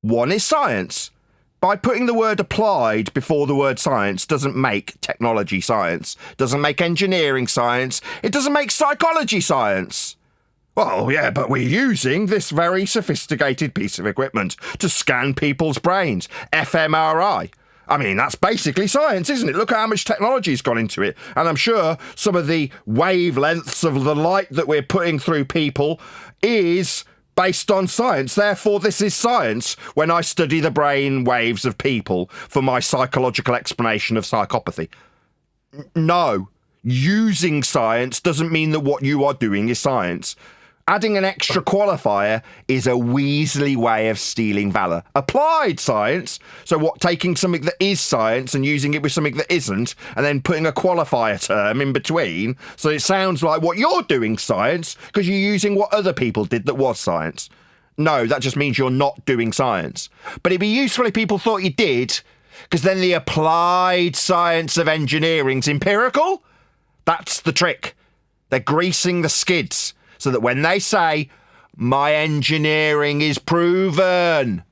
B: one is science. By putting the word applied before the word science doesn't make technology science, doesn't make engineering science, it doesn't make psychology science. Well, yeah, but we're using this very sophisticated piece of equipment to scan people's brains, fMRI. I mean, that's basically science, isn't it? Look at how much technology's gone into it. And I'm sure some of the wavelengths of the light that we're putting through people is based on science. Therefore, this is science when I study the brain waves of people for my psychological explanation of psychopathy. No, using science doesn't mean that what you are doing is science. Adding an extra qualifier is a Weasley way of stealing valor. Applied science, so what, taking something that is science and using it with something that isn't, and then putting a qualifier term in between, so it sounds like what you're doing science, because you're using what other people did that was science. No, that just means you're not doing science. But it'd be useful if people thought you did, because then the applied science of engineering's empirical. That's the trick. They're greasing the skids, so that when they say, my engineering is proven,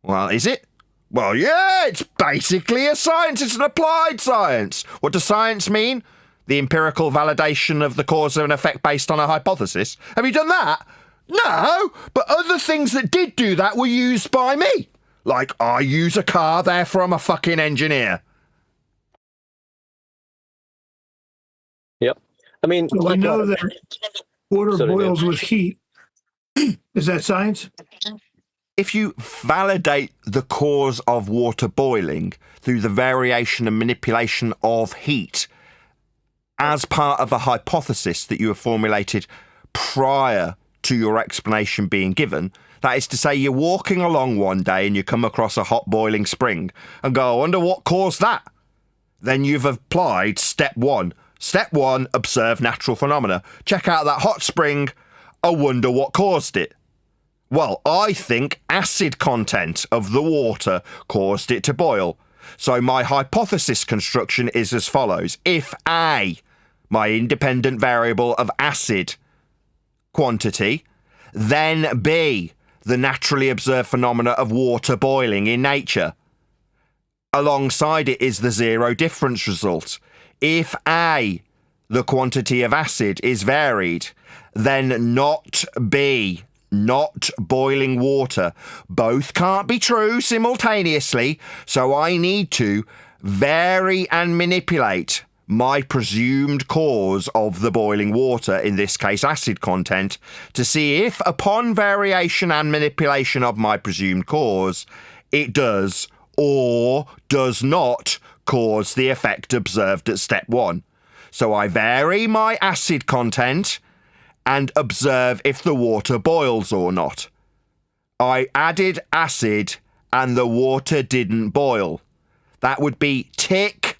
B: well, is it? Well, yeah, it's basically a science. It's an applied science. What does science mean? The empirical validation of the cause and effect based on a hypothesis. Have you done that? No, but other things that did do that were used by me. Like, I use a car, therefore I'm a fucking engineer.
H: Yep. I mean,
G: So we know that water
H: Sorry,
G: boils with heat. Is that science?
B: If you validate the cause of water boiling through the variation and manipulation of heat as part of a hypothesis that you have formulated prior to your explanation being given, that is to say, you're walking along one day and you come across a hot boiling spring and go, I wonder what caused that. Then you've applied step one. Step one, observe natural phenomena. Check out that hot spring. I wonder what caused it. Well, I think acid content of the water caused it to boil. So my hypothesis construction is as follows. If A, my independent variable of acid quantity, then B, the naturally observed phenomena of water boiling in nature. Alongside it is the zero difference result. If A, the quantity of acid is varied, then not B, not boiling water. Both can't be true simultaneously, so I need to vary and manipulate my presumed cause of the boiling water, in this case acid content, to see if upon variation and manipulation of my presumed cause, it does or does not cause the effect observed at step one. So I vary my acid content and observe if the water boils or not. I added acid and the water didn't boil. That would be tick,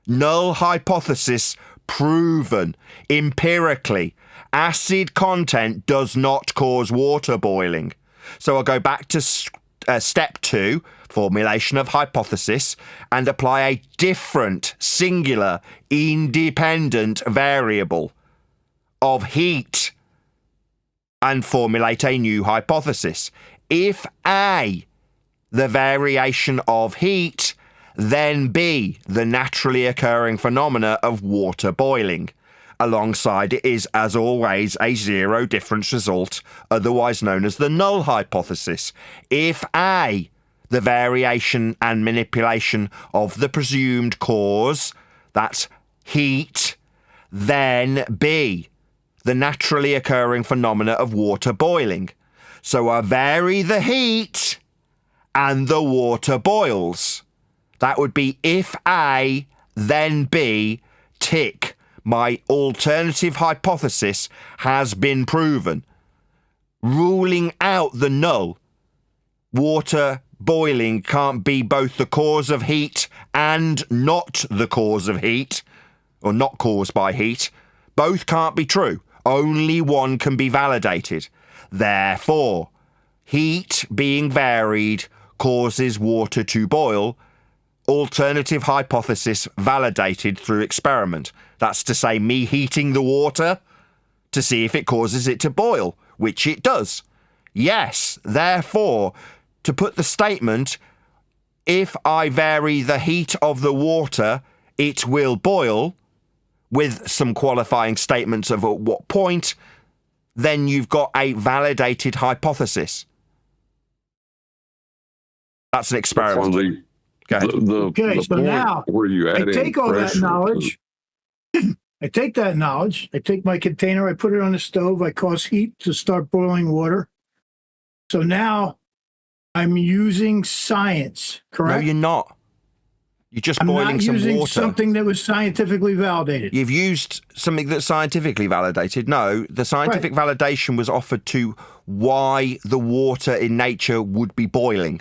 B: null hypothesis proven empirically. Acid content does not cause water boiling. So I'll go back to step two, formulation of hypothesis, and apply a different, singular, independent variable of heat. and formulate a new hypothesis. If A, the variation of heat, then B, the naturally occurring phenomena of water boiling. Alongside it is, as always, a zero difference result, otherwise known as the null hypothesis. If A, the variation and manipulation of the presumed cause, that's heat, then B, the naturally occurring phenomena of water boiling. So I vary the heat and the water boils. That would be if A, then B, tick. My alternative hypothesis has been proven. Ruling out the null. Water boiling can't be both the cause of heat and not the cause of heat, or not caused by heat. Both can't be true. Only one can be validated. Therefore, heat being varied causes water to boil. Alternative hypothesis validated through experiment. That's to say, me heating the water to see if it causes it to boil, which it does. Yes, therefore, to put the statement, if I vary the heat of the water, it will boil, with some qualifying statements of at what point, then you've got a validated hypothesis. That's an experiment.
G: Okay, so now
E: where you
G: I take all that knowledge. I take that knowledge. I take my container. I put it on the stove. I cause heat to start boiling water. So now I'm using science, correct?
B: No, you're not. You're just
G: I'm
B: boiling
G: not
B: some
G: using
B: water.
G: something that was scientifically validated.
B: You've used something that's scientifically validated. No, the scientific validation was offered to why the water in nature would be boiling.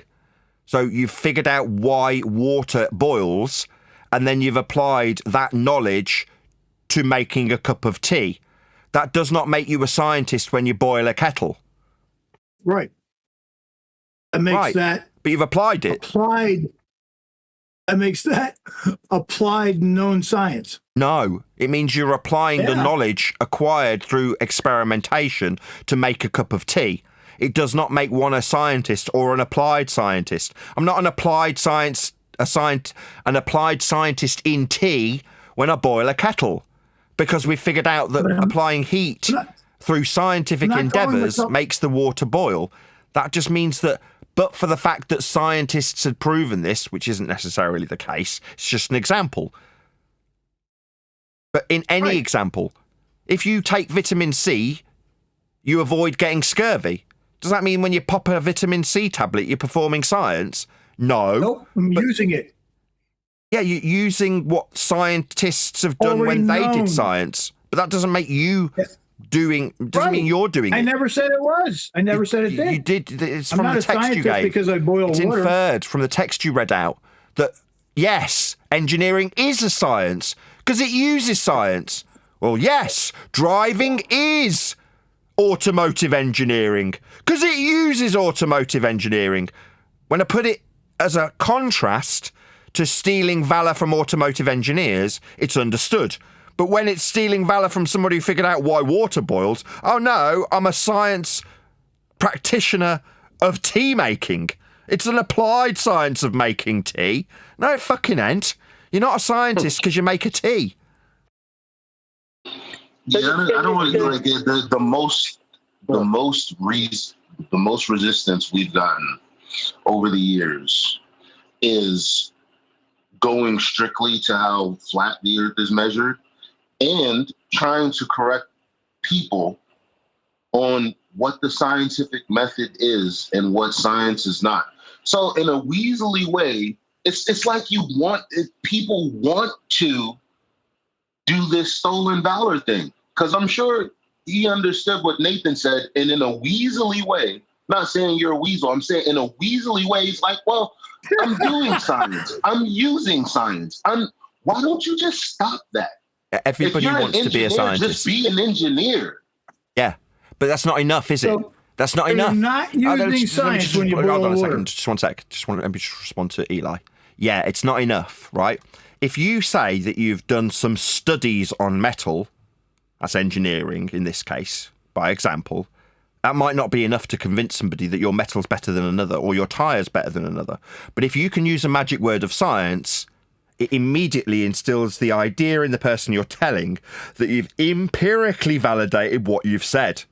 B: So you've figured out why water boils, and then you've applied that knowledge to making a cup of tea. That does not make you a scientist when you boil a kettle.
G: Right. That makes that.
B: But you've applied it.
G: That makes that applied known science.
B: No, it means you're applying the knowledge acquired through experimentation to make a cup of tea. It does not make one a scientist or an applied scientist. I'm not an applied scientist in tea when I boil a kettle, because we figured out that applying heat through scientific endeavours makes the water boil. That just means that, but for the fact that scientists had proven this, which isn't necessarily the case, it's just an example. But in any example, if you take vitamin C, you avoid getting scurvy. Does that mean when you pop a vitamin C tablet, you're performing science? No.
G: Nope, I'm using it.
B: Yeah, you're using what scientists have done when they did science. But that doesn't make you doesn't mean you're doing it.
G: I never said it was. I never said it did.
B: You did. It's
G: I'm
B: from
G: not
B: the
G: a
B: text you
G: scientist
B: gave.
G: because I boil
B: it's
G: water.
B: inferred from the text you read out that, yes, engineering is a science because it uses science. Well, yes, driving is automotive engineering because it uses automotive engineering. When I put it as a contrast to stealing valor from automotive engineers, it's understood. But when it's stealing valor from somebody who figured out why water boils, oh no, I'm a science practitioner of tea making. It's an applied science of making tea. No, it fucking ain't. You're not a scientist because you make a tea.
I: Yeah, I don't want to like the most resistance we've gotten over the years is going strictly to how flat the earth is measured and trying to correct people on what the scientific method is and what science is not. So in a weaselly way, it's like people want to do this stolen valor thing. Because I'm sure he understood what Nathan said, and in a weaselly way, not saying you're a weasel, I'm saying in a weaselly way, he's like, well, I'm doing science. I'm using science. Why don't you just stop that?
B: Everybody wants to be a scientist.
I: Just be an engineer.
B: Yeah, but that's not enough, is it? That's not enough.
G: You're not using science when you boil
B: Hold on a
G: water.
B: second. Just one sec. Let me respond to Eli. Yeah, it's not enough, right? If you say that you've done some studies on metal, that's engineering in this case, by example, That might not be enough to convince somebody that your metal's better than another or your tire's better than another. But if you can use a magic word of science, it immediately instills the idea in the person you're telling that you've empirically validated what you've said.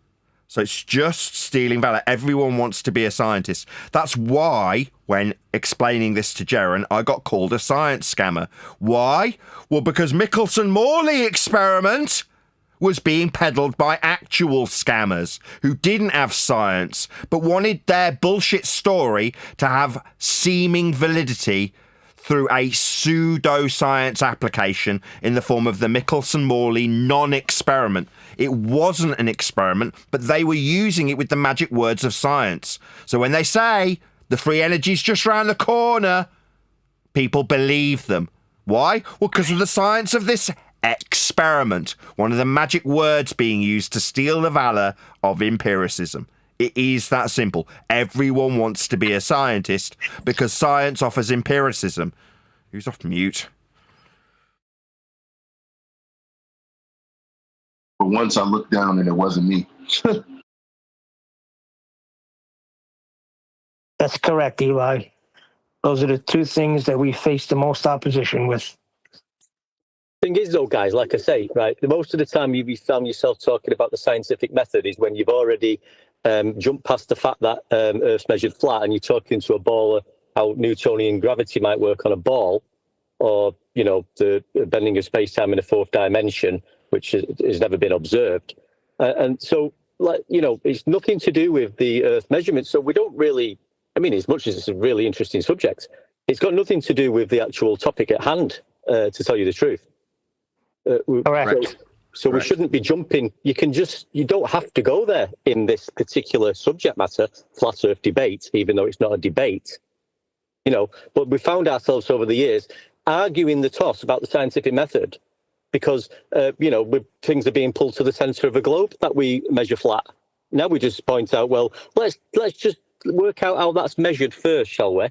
B: So it's just stealing valor. Everyone wants to be a scientist. That's why, when explaining this to Jaren, I got called a science scammer. Why? Well, because Michelson-Morley experiment was being peddled by actual scammers who didn't have science, but wanted their bullshit story to have seeming validity through a pseudo-science application in the form of the Michelson-Morley non-experiment. It wasn't an experiment, but they were using it with the magic words of science. So when they say the free energy's just round the corner, people believe them. Why? Well, because of the science of this experiment, one of the magic words being used to steal the valor of empiricism. It is that simple. Everyone wants to be a scientist because science offers empiricism. Who's off mute?
I: But once I looked down and it wasn't me.
C: That's correct, Eli. Those are the two things that we face the most opposition with.
H: Thing is, though, guys, like I say, right, most of the time you found yourself talking about the scientific method is when you've already jumped past the fact that Earth's measured flat, and you're talking to a baller how Newtonian gravity might work on a ball, or, you know, the bending of space-time in a fourth dimension, which has never been observed. And so, like, you know, it's nothing to do with the Earth measurements. So we don't really, I mean, as much as it's a really interesting subject, it's got nothing to do with the actual topic at hand, to tell you the truth.
C: Correct.
H: So we shouldn't be jumping. You don't have to go there in this particular subject matter, flat Earth debate, even though it's not a debate. You know, but we found ourselves over the years arguing the toss about the scientific method because, you know, things are being pulled to the center of a globe that we measure flat. Now we just point out, well, let's just work out how that's measured first, shall we?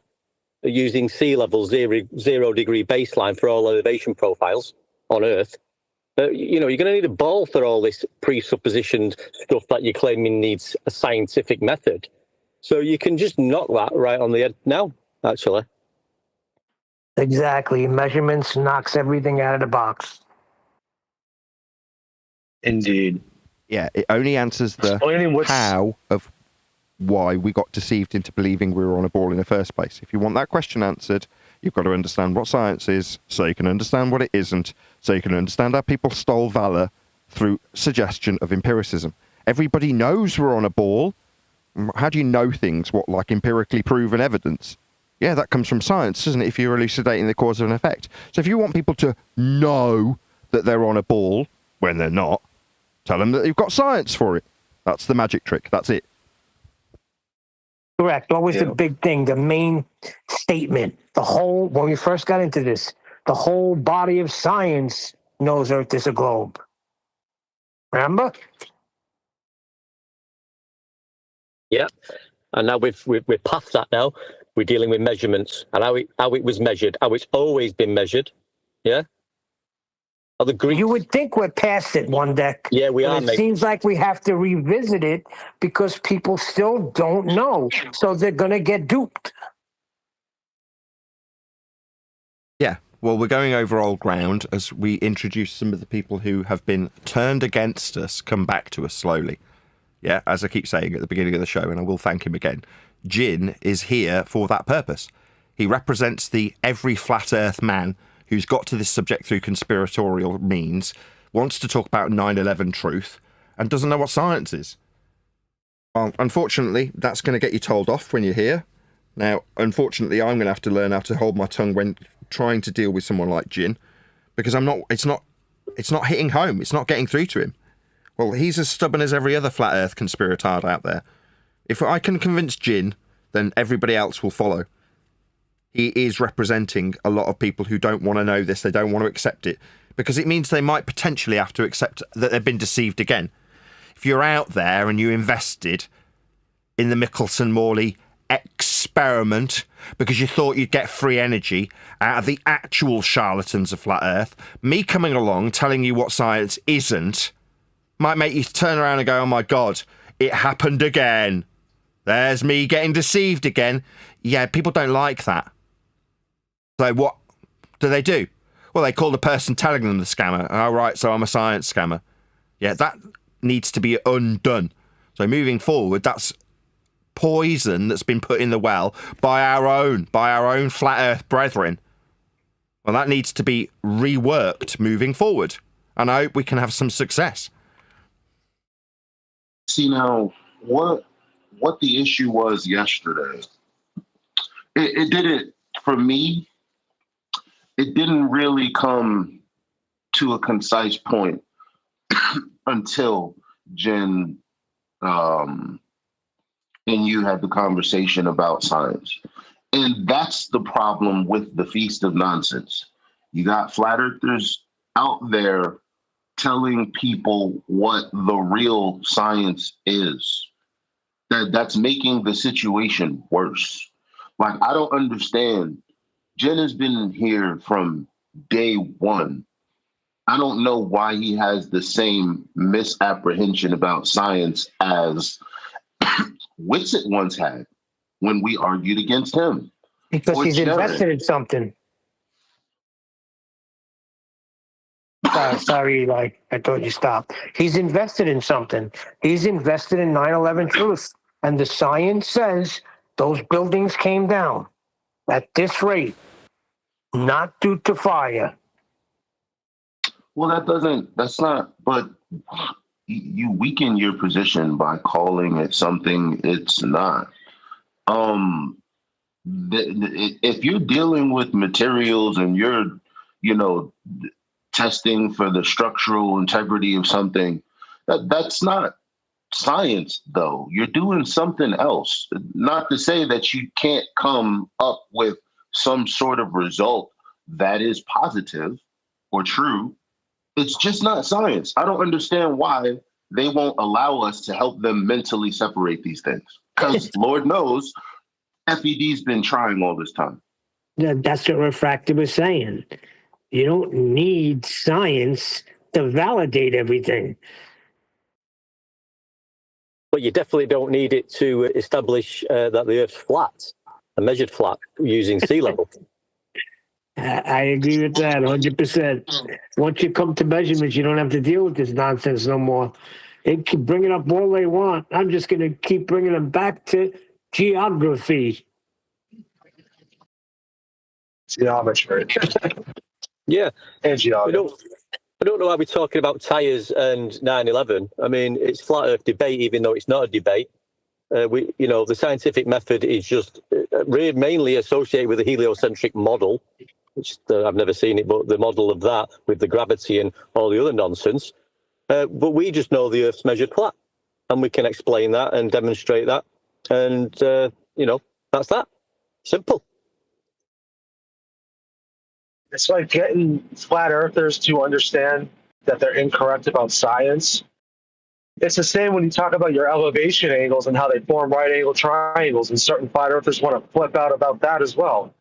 H: Using sea level 0 degree baseline for all elevation profiles on Earth. You know, you're going to need a ball for all this presuppositioned stuff that you're claiming needs a scientific method. So you can just knock that right on the head now, actually.
C: Exactly. Measurements knocks everything out of the box.
F: Indeed.
B: Yeah, it only answers the
F: Explaining what's-
B: how of why we got deceived into believing we were on a ball in the first place. If you want that question answered, you've got to understand what science is, so you can understand what it isn't, so you can understand how people stole valor through suggestion of empiricism. Everybody knows we're on a ball. How do you know things? What, like empirically proven evidence? Yeah, that comes from science, doesn't it, if you're elucidating the cause of an effect. So if you want people to know that they're on a ball when they're not, tell them that you've got science for it. That's the magic trick. That's it.
C: Correct. What was the big thing? The main statement, when we first got into this, the whole body of science knows Earth is a globe. Remember?
H: Yeah. And now we're past that now. We're dealing with measurements and how it was measured, how it's always been measured. Yeah. The Greeks.
C: You would think we're past it, one deck.
H: Yeah, we are,
C: It
H: mate.
C: seems like we have to revisit it because people still don't know. So they're going to get duped.
B: Yeah, well, we're going over old ground as we introduce some of the people who have been turned against us, come back to us slowly. Yeah, as I keep saying at the beginning of the show, and I will thank him again, Jin is here for that purpose. He represents the every flat earth man who's got to this subject through conspiratorial means, wants to talk about 9/11 truth, and doesn't know what science is. Well, unfortunately, that's going to get you told off when you're here. Now, unfortunately, I'm going to have to learn how to hold my tongue when trying to deal with someone like Jin, because it's not hitting home. It's not getting through to him. Well, he's as stubborn as every other flat earth conspiratard out there. If I can convince Jin, then everybody else will follow. He is representing a lot of people who don't want to know this. They don't want to accept it because it means they might potentially have to accept that they've been deceived again. If you're out there and you invested in the Michelson-Morley experiment because you thought you'd get free energy out of the actual charlatans of flat earth, me coming along telling you what science isn't might make you turn around and go, oh my God, it happened again. There's me getting deceived again. Yeah, people don't like that. So what do? Well, they call the person telling them the scammer. Oh, right, so I'm a science scammer. Yeah, that needs to be undone. So moving forward, that's poison that's been put in the well by our own flat earth brethren. Well, that needs to be reworked moving forward. And I hope we can have some success.
I: See, now, what the issue was yesterday, it didn't, for me, it didn't really come to a concise point until Jen and you had the conversation about science. And that's the problem with the Feast of Nonsense. You got flat earthers out there telling people what the real science is. That's making the situation worse. Like, I don't understand. Jen has been here from day one. I don't know why he has the same misapprehension about science as Witsit once had when we argued against him.
C: Because
I: Or
C: he's
I: Jared.
C: invested in something. Sorry, Eli. I thought you stopped. He's invested in something. He's invested in 9/11 truth. And the science says those buildings came down at this rate, not due to fire.
I: Well, that's not, but you weaken your position by calling it something it's not. If you're dealing with materials and you're, testing for the structural integrity of something, that's not science, though. You're doing something else. Not to say that you can't come up with some sort of result that is positive or true. It's just not science. I don't understand why they won't allow us to help them mentally separate these things. Because Lord knows, FED's been trying all this time.
C: That's what Refractor was saying. You don't need science to validate everything.
H: But you definitely don't need it to establish that the Earth's flat, a measured flat using sea level.
C: I agree with that 100%. Once you come to measurements, you don't have to deal with this nonsense no more. They can bring it up all they want. I'm just going to keep bringing them back to geography.
F: Geometry.
H: Yeah.
F: And geography.
H: I don't know why we're talking about tyres and 9/11. I mean, it's flat Earth debate, even though it's not a debate. The scientific method is just mainly associated with the heliocentric model, which I've never seen it, but the model of that with the gravity and all the other nonsense. But we just know the Earth's measured flat, and we can explain that and demonstrate that. And, that's that. Simple.
F: It's like getting flat earthers to understand that they're incorrect about science. It's the same when you talk about your elevation angles and how they form right angle triangles, and certain flat earthers want to flip out about that as well.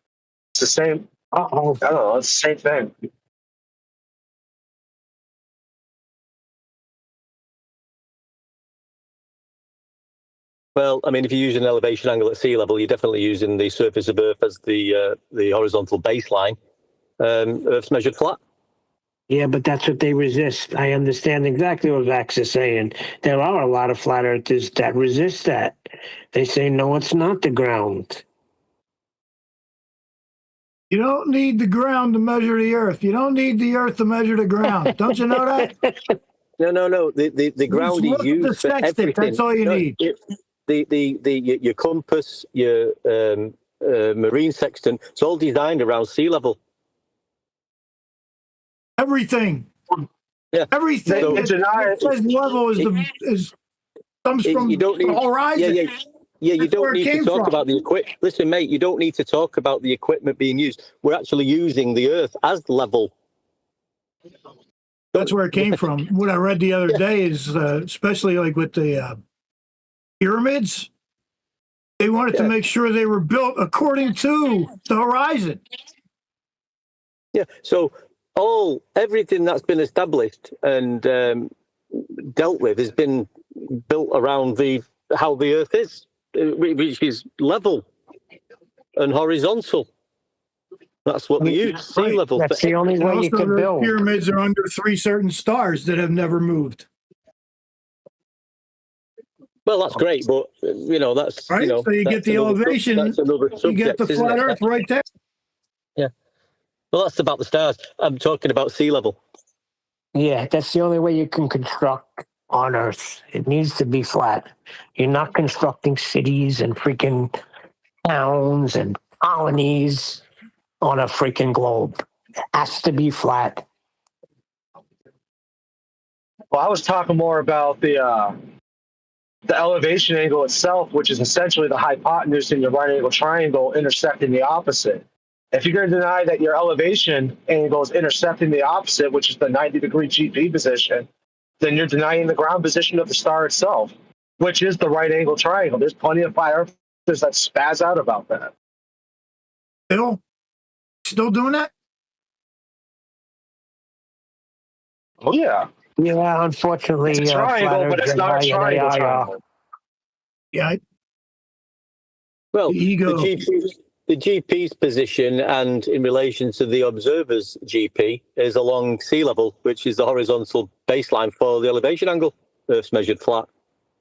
F: It's the same. I don't know. It's the same thing.
H: Well, I mean, if you use an elevation angle at sea level, you're definitely using the surface of Earth as the horizontal baseline. Earth's measured flat.
C: Yeah, but that's what they resist. I understand exactly what Vax is saying. There are a lot of flat earthers that resist that. They say, no, it's not the ground.
G: You don't need the ground to measure the earth. You don't need the earth to measure the ground. Don't you know that?
H: No. The ground is used for everything.
G: That's all you need.
H: Your compass, your marine sextant, it's all designed around sea level.
G: Everything.
H: Yeah.
G: Everything
H: So,
G: that says level comes from the horizon.
H: Yeah, you don't need to talk about the equipment. Listen, mate, you don't need to talk about the equipment being used. We're actually using the Earth as level.
G: That's where it came from. What I read the other day is, especially like with the pyramids, they wanted to make sure they were built according to the horizon.
H: Yeah, so everything that's been established and dealt with has been built around how the Earth is, which is level and horizontal. That's what they use, sea level.
C: That's the only
G: And
C: way you
G: also,
C: can
G: those
C: build.
G: pyramids are under 3 certain stars that have never moved.
H: Well, that's great, but that's
G: Right? So you get the elevation,
H: That's another subject,
G: you get the
H: isn't
G: flat
H: it?
G: Earth right there.
H: Yeah. Well, that's about the stars. I'm talking about sea level.
C: Yeah, that's the only way you can construct on Earth. It needs to be flat. You're not constructing cities and freaking towns and colonies on a freaking globe. It has to be flat.
F: Well, I was talking more about the elevation angle itself, which is essentially the hypotenuse in your right angle triangle intersecting the opposite. If you're going to deny that your elevation angle is intersecting the opposite, which is the 90-degree GP position, then you're denying the ground position of the star itself, which is the right angle triangle. There's plenty of flat earthers that spaz out about that.
G: Still doing that?
F: Oh, yeah.
C: Yeah, unfortunately,
F: It's a triangle,
C: flat
F: but it's
C: Earth
F: not a
C: deny
F: triangle
C: an AIR.
F: triangle.
G: Yeah.
H: Well,
G: The ego.
H: the GP's position and in relation to the observer's GP is along sea level, which is the horizontal baseline for the elevation angle. Earth's measured flat.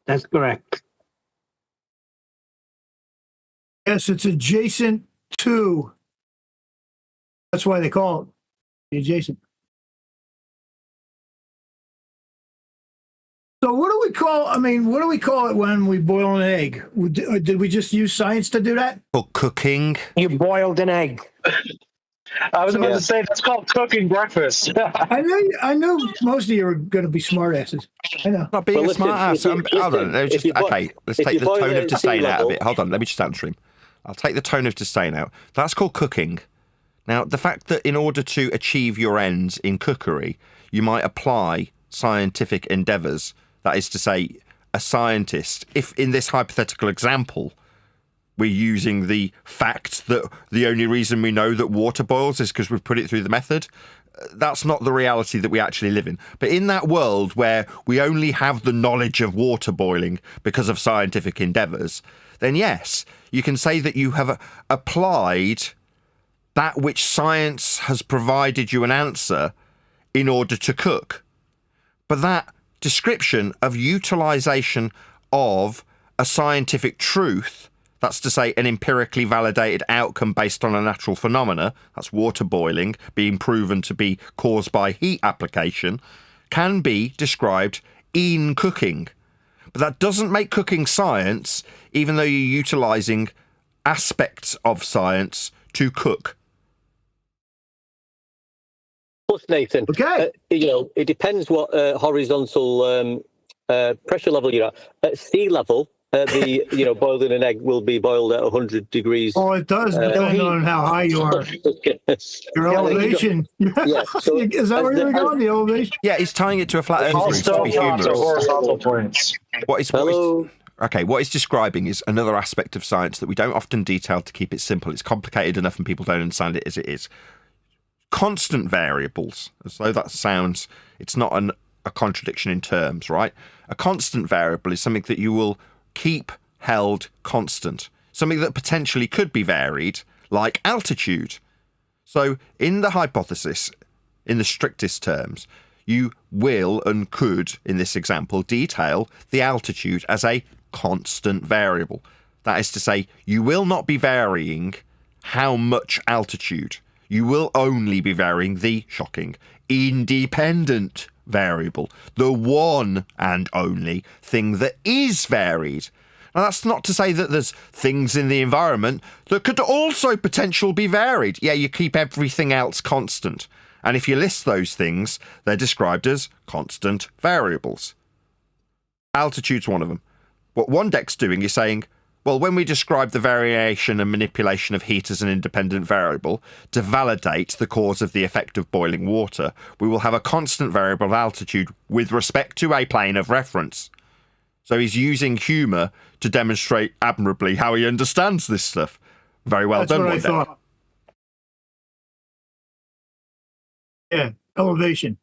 C: That's correct.
G: Yes, it's adjacent to. That's why they call it the adjacent. So what do we call it when we boil an egg? Did we just use science to do that?
B: For cooking.
C: You boiled an egg.
F: I was about to say that's called cooking breakfast.
G: I knew most of you are going to be smartasses. I know.
B: Not being
H: Well,
B: a smart ass.
H: listen,
B: Hold on. Let's
H: if you boil-
B: let's
H: if
B: take
H: you
B: the
H: boil
B: tone
H: it
B: of
H: at
B: disdain
H: sea
B: out of
H: level-
B: it. Hold on. Let me just answer him. I'll take the tone of disdain out. That's called cooking. Now, the fact that in order to achieve your ends in cookery, you might apply scientific endeavours, that is to say, a scientist, if in this hypothetical example, we're using the fact that the only reason we know that water boils is because we've put it through the method, that's not the reality that we actually live in. But in that world where we only have the knowledge of water boiling because of scientific endeavours, then yes, you can say that you have applied that which science has provided you an answer in order to cook. But that description of utilisation of a scientific truth, that's to say an empirically validated outcome based on a natural phenomena, that's water boiling being proven to be caused by heat application, can be described in cooking. But that doesn't make cooking science, even though you're utilising aspects of science to cook.
H: Plus, Nathan,
G: Okay.
H: it depends what horizontal pressure level you're at. At sea level, boiling an egg will be boiled at 100 degrees.
G: Oh, it does depend on how high you are. Your elevation.
H: Yeah. So
G: Is that where you're going? The elevation?
B: Yeah, he's tying it to a flat earth
F: All
B: theory to be
F: stovetops are
B: humorous.
F: horizontal planes.
B: What he's describing is another aspect of science that we don't often detail to keep it simple. It's complicated enough and people don't understand it as it is. Constant variables, as though that sounds, it's not a contradiction in terms, right? A constant variable is something that you will keep held constant, something that potentially could be varied, like altitude. So in the hypothesis, in the strictest terms, you will and could, in this example, detail the altitude as a constant variable. That is to say, you will not be varying how much altitude. You will only be varying the, shocking, independent variable, the one and only thing that is varied. Now, that's not to say that there's things in the environment that could also potentially be varied. Yeah, you keep everything else constant. And if you list those things, they're described as constant variables. Altitude's one of them. What Wandek's doing is saying, well, when we describe the variation and manipulation of heat as an independent variable to validate the cause of the effect of boiling water, we will have a constant variable of altitude with respect to a plane of reference. So he's using humour to demonstrate admirably how he understands this stuff. Very well
G: That's
B: done,
G: what I
B: Wandek.
G: thought. Yeah, elevation.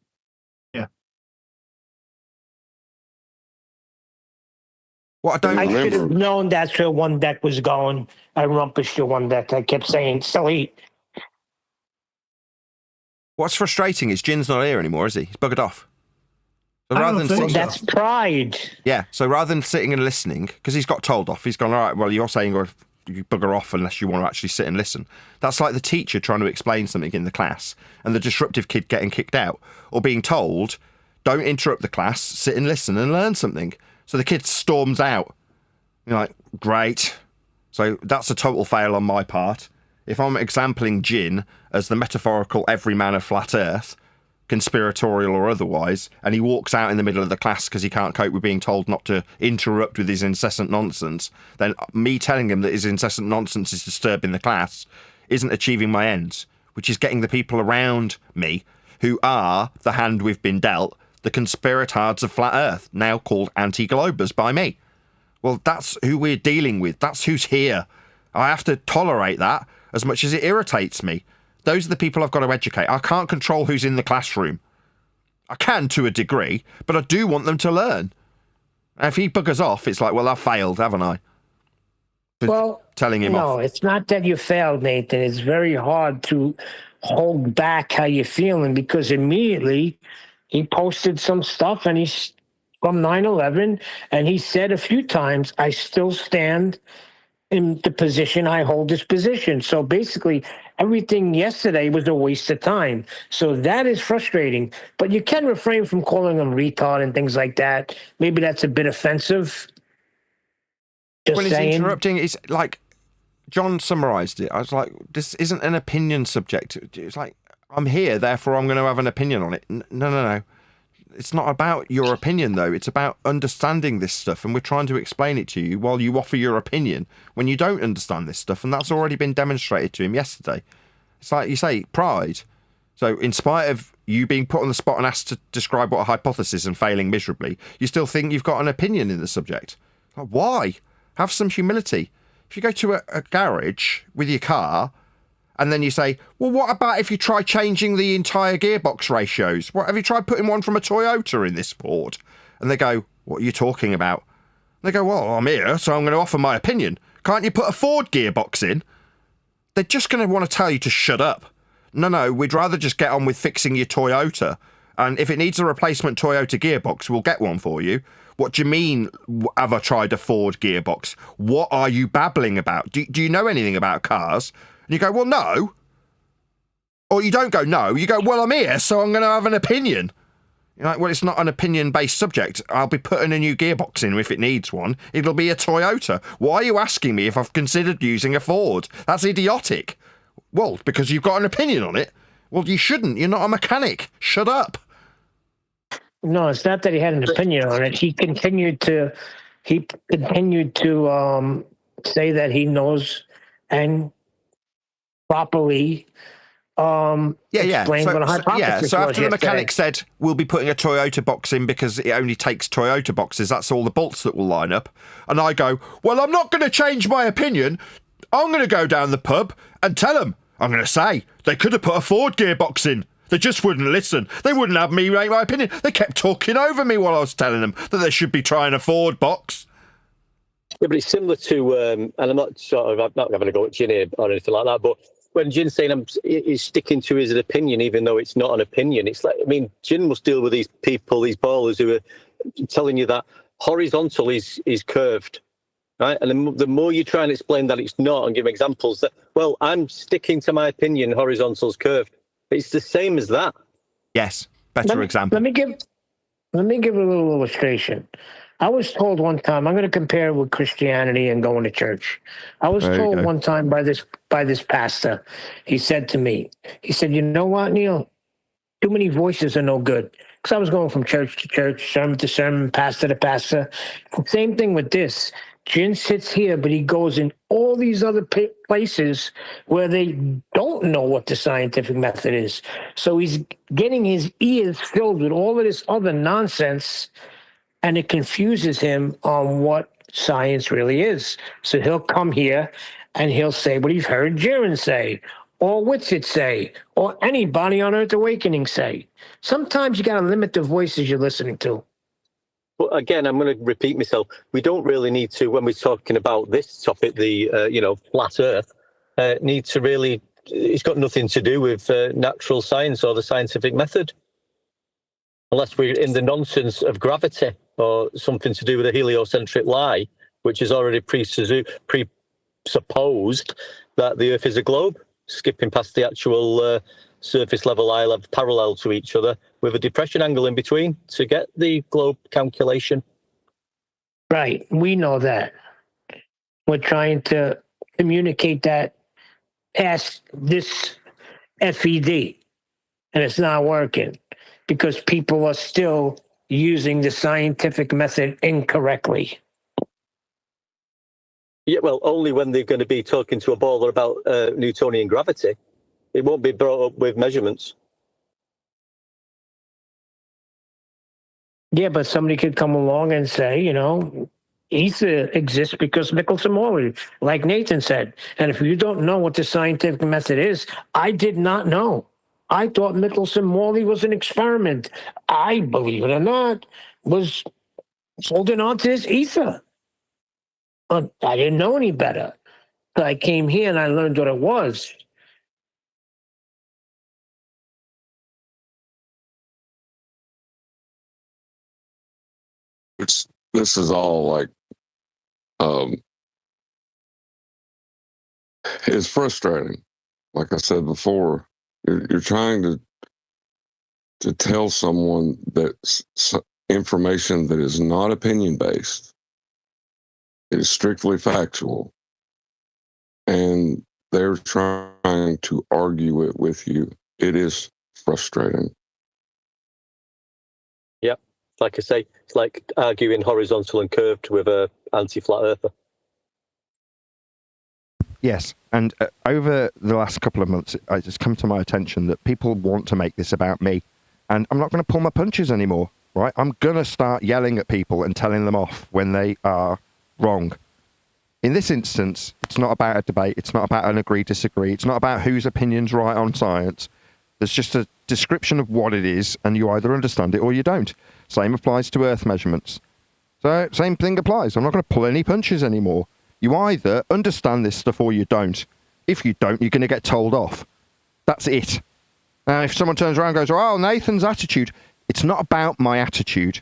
G: Yeah.
B: What I don't
C: I should have
E: remember.
C: known that's where one deck was going. I rumpushed your one deck. I kept saying, silly.
B: What's frustrating is Jin's not here anymore, is he? He's buggered off. So
G: I
B: rather
G: don't
B: than
G: think
B: sitting,
C: That's pride.
B: yeah, so rather than sitting and listening, because he's got told off, he's gone, all right, well, you're saying you bugger off unless you want to actually sit and listen. That's like the teacher trying to explain something in the class and the disruptive kid getting kicked out, or being told, don't interrupt the class, sit and listen and learn something. So the kid storms out. You're like, great. So that's a total fail on my part. If I'm exempling Jin as the metaphorical everyman of flat earth, conspiratorial or otherwise, and he walks out in the middle of the class because he can't cope with being told not to interrupt with his incessant nonsense, then me telling him that his incessant nonsense is disturbing the class isn't achieving my ends, which is getting the people around me, who are the hand we've been dealt, the conspiratards of flat earth, now called anti-globers by me. Well, that's who we're dealing with. That's who's here. I have to tolerate that as much as it irritates me. Those are the people I've got to educate. I can't control who's in the classroom. I can to a degree, but I do want them to learn. And if he buggers off, it's like, well, I've failed, haven't I? For
C: Well,
B: telling him
C: no,
B: off.
C: it's not that you failed, Nathan. It's very hard to hold back how you're feeling because immediately he posted some stuff and he's from 9/11 and he said a few times, I still stand in the position I hold this position. So basically, everything yesterday was a waste of time. So that is frustrating. But you can refrain from calling him retard and things like that. Maybe that's a bit offensive. Just
B: Well, he's
C: saying.
B: interrupting. It's like, John summarised it. I was like, this isn't an opinion subject. It's like, I'm here, therefore I'm going to have an opinion on it. No. It's not about your opinion, though. It's about understanding this stuff, and we're trying to explain it to you while you offer your opinion when you don't understand this stuff, and that's already been demonstrated to him yesterday. It's like you say, pride. So in spite of you being put on the spot and asked to describe what a hypothesis and failing miserably, you still think you've got an opinion in the subject. Like, why? Have some humility. If you go to a garage with your car and then you say, well, what about if you try changing the entire gearbox ratios? What, have you tried putting one from a Toyota in this Ford? And they go, what are you talking about? They go, well, I'm here, so I'm going to offer my opinion. Can't you put a Ford gearbox in? They're just going to want to tell you to shut up. No, we'd rather just get on with fixing your Toyota. And if it needs a replacement Toyota gearbox, we'll get one for you. What do you mean, have I tried a Ford gearbox? What are you babbling about? Do you know anything about cars? And you go, well, no. Or you don't go, no. You go, well, I'm here, so I'm going to have an opinion. You're like, well, it's not an opinion-based subject. I'll be putting a new gearbox in if it needs one. It'll be a Toyota. Why are you asking me if I've considered using a Ford? That's idiotic. Well, because you've got an opinion on it. Well, you shouldn't. You're not a mechanic. Shut up.
C: No, it's not that he had an opinion on it. He continued to say that he knows and properly explained what a hypothesis
B: So
C: was
B: after the mechanic
C: yesterday.
B: said, we'll be putting a Toyota box in because it only takes Toyota boxes, that's all the bolts that will line up. And I go, well, I'm not going to change my opinion. I'm going to go down the pub and tell them. I'm going to say, they could have put a Ford gearbox in. They just wouldn't listen. They wouldn't have me make my opinion. They kept talking over me while I was telling them that they should be trying a Ford box.
H: Yeah, but it's similar to, and I'm not having a go at Jin here or anything like that, but when Jin's saying he's sticking to his opinion, even though it's not an opinion, it's like, I mean, Jin must deal with these people, these ballers who are telling you that horizontal is curved, right? And the more you try and explain that it's not and give examples that, well, I'm sticking to my opinion, horizontal's curved. It's the same as that.
B: Yes, better example.
C: Let me give a little illustration. I was told one time, I'm going to compare it with Christianity and going to church. I was told one time by this pastor, he said to me, he said, you know what, Neil? Too many voices are no good. Because I was going from church to church, sermon to sermon, pastor to pastor. Same thing with this. Jin sits here, but he goes in all these other places where they don't know what the scientific method is. So he's getting his ears filled with all of this other nonsense, and it confuses him on what science really is. So he'll come here and he'll say what he's heard Jiren say, or Whitsitt say, or anybody on Earth Awakening say. Sometimes you got to limit the voices you're listening to.
H: But again, I'm going to repeat myself. We don't really need to, when we're talking about this topic, the flat Earth, need to really. It's got nothing to do with natural science or the scientific method, unless we're in the nonsense of gravity or something to do with a heliocentric lie, which is already presupposed that the Earth is a globe, skipping past the actual surface level, eye level, parallel to each other, with a depression angle in between to get the globe calculation.
C: Right. We know that. We're trying to communicate that past this FED, and it's not working because people are still using the scientific method incorrectly.
H: Yeah, well, only when they're going to be talking to a baller about Newtonian gravity. It won't be brought up with measurements.
C: Yeah, but somebody could come along and say, ether exists because Michelson-Morley, like Nathan said. And if you don't know what the scientific method is, I did not know. I thought Michelson-Morley was an experiment. I, believe it or not, was holding on to his ether. I didn't know any better. I came here and I learned what it was.
E: This is all like, it's frustrating. Like I said before, you're trying to tell someone that information that is not opinion based, it is strictly factual, and they're trying to argue it with you. It is frustrating.
H: Yep. Like I say, it's like arguing horizontal and curved with a anti-flat earther.
B: Yes, and over the last couple of months, it's just come to my attention that people want to make this about me, and I'm not going to pull my punches anymore, right? I'm going to start yelling at people and telling them off when they are wrong. In this instance, it's not about a debate, it's not about an agree-disagree, it's not about whose opinion's right on science. There's just a description of what it is, and you either understand it or you don't. Same applies to Earth measurements. So, same thing applies. I'm not going to pull any punches anymore. You either understand this stuff or you don't. If you don't, you're going to get told off. That's it. Now, if someone turns around and goes, oh, Nathan's attitude, it's not about my attitude.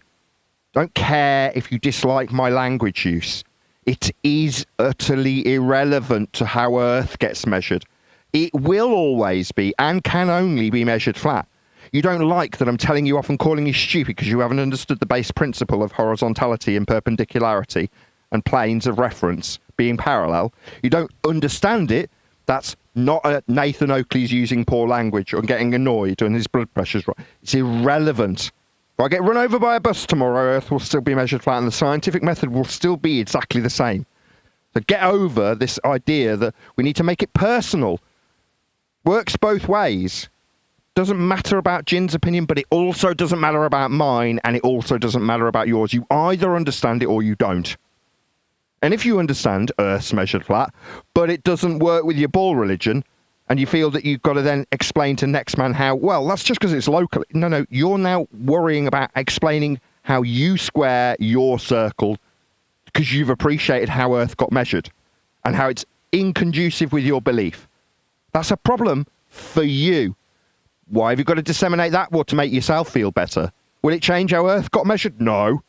B: Don't care if you dislike my language use. It is utterly irrelevant to how Earth gets measured. It will always be and can only be measured flat. You don't like that I'm telling you off and calling you stupid because you haven't understood the base principle of horizontality and perpendicularity and planes of reference being parallel. You don't understand it. That's not Nathan Oakley's using poor language or getting annoyed and his blood pressure's right. It's irrelevant. If I get run over by a bus tomorrow, Earth will still be measured flat and the scientific method will still be exactly the same. So get over this idea that we need to make it personal. Works both ways. Doesn't matter about Jin's opinion, but it also doesn't matter about mine, and it also doesn't matter about yours. You either understand it or you don't. And if you understand Earth's measured flat, but it doesn't work with your ball religion, and you feel that you've got to then explain to next man how, well, that's just because it's local. No, you're now worrying about explaining how you square your circle because you've appreciated how Earth got measured and how it's inconducive with your belief. That's a problem for you. Why have you got to disseminate that? Well, to make yourself feel better. Will it change how Earth got measured? No.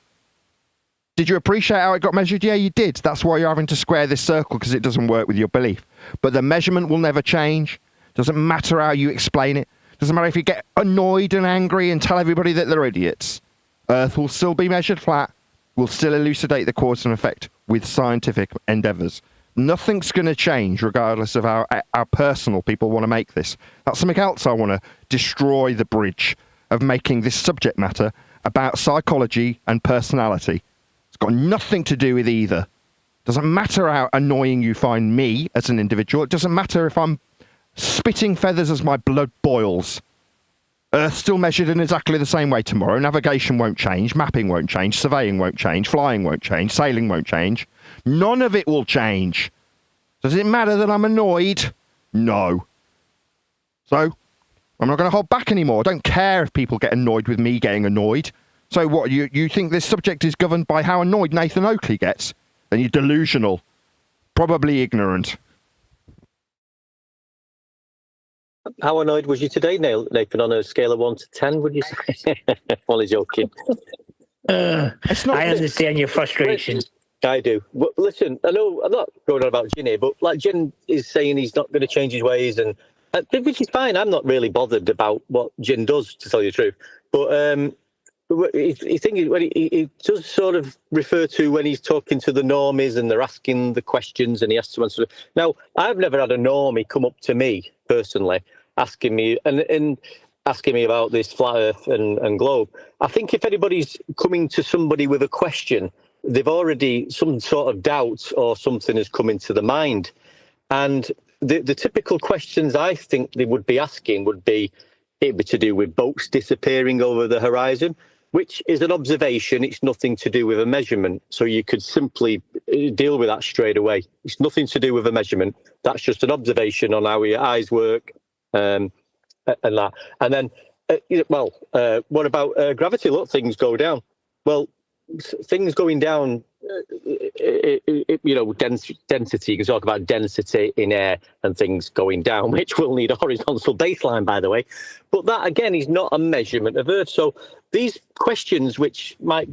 B: Did you appreciate how it got measured? Yeah, you did. That's why you're having to square this circle, because it doesn't work with your belief. But the measurement will never change. Doesn't matter how you explain it. Doesn't matter if you get annoyed and angry and tell everybody that they're idiots. Earth will still be measured flat. We'll still elucidate the cause and effect with scientific endeavours. Nothing's going to change regardless of how personal people want to make this. That's something else I want to destroy the bridge of making this subject matter about psychology and personality. It's got nothing to do with either. Doesn't matter how annoying you find me as an individual. It doesn't matter if I'm spitting feathers as my blood boils. Earth's still measured in exactly the same way tomorrow. Navigation won't change, mapping won't change, surveying won't change, flying won't change, sailing won't change. None of it will change. Does it matter that I'm annoyed? No. So, I'm not going to hold back anymore. I don't care if people get annoyed with me getting annoyed. So what, you think this subject is governed by how annoyed Nathan Oakley gets? Then you're delusional. Probably ignorant.
H: How annoyed was you today, Nathan, on a scale of 1 to 10, would you say? Only joking.
B: It's not.
C: I understand your frustration.
H: I do. Well, listen, I know I'm not going on about Ginny, but like Jin is saying he's not going to change his ways, and which is fine. I'm not really bothered about what Jin does, to tell you the truth. But he does sort of refer to when he's talking to the normies and they're asking the questions and he has to answer. Now, I've never had a normie come up to me personally asking me and asking me about this flat Earth and globe. I think if anybody's coming to somebody with a question, they've already some sort of doubt or something has come into the mind. And the typical questions I think they would be asking would be it'd be to do with boats disappearing over the horizon, which is an observation. It's nothing to do with a measurement. So you could simply deal with that straight away. It's nothing to do with a measurement. That's just an observation on how your eyes work and that. And then, what about gravity? Look, things go down. Well, things going down, density. You can talk about density in air and things going down, which will need a horizontal baseline, by the way. But that, again, is not a measurement of Earth. So these questions, which might,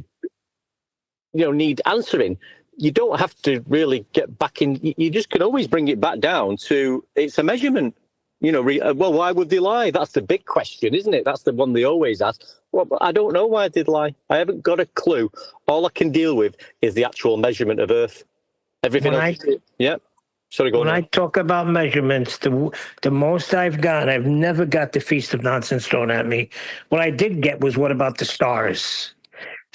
H: need answering, you don't have to really get back in. You just can always bring it back down to it's a measurement. Well, why would they lie? That's the big question, isn't it? That's the one they always ask. Well, I don't know why they'd lie. I haven't got a clue. All I can deal with is the actual measurement of Earth. Everything else. Yeah. Sorry, go on.
C: When I talk about measurements, the most I've got, I've never got the feast of nonsense thrown at me. What I did get was what about the stars?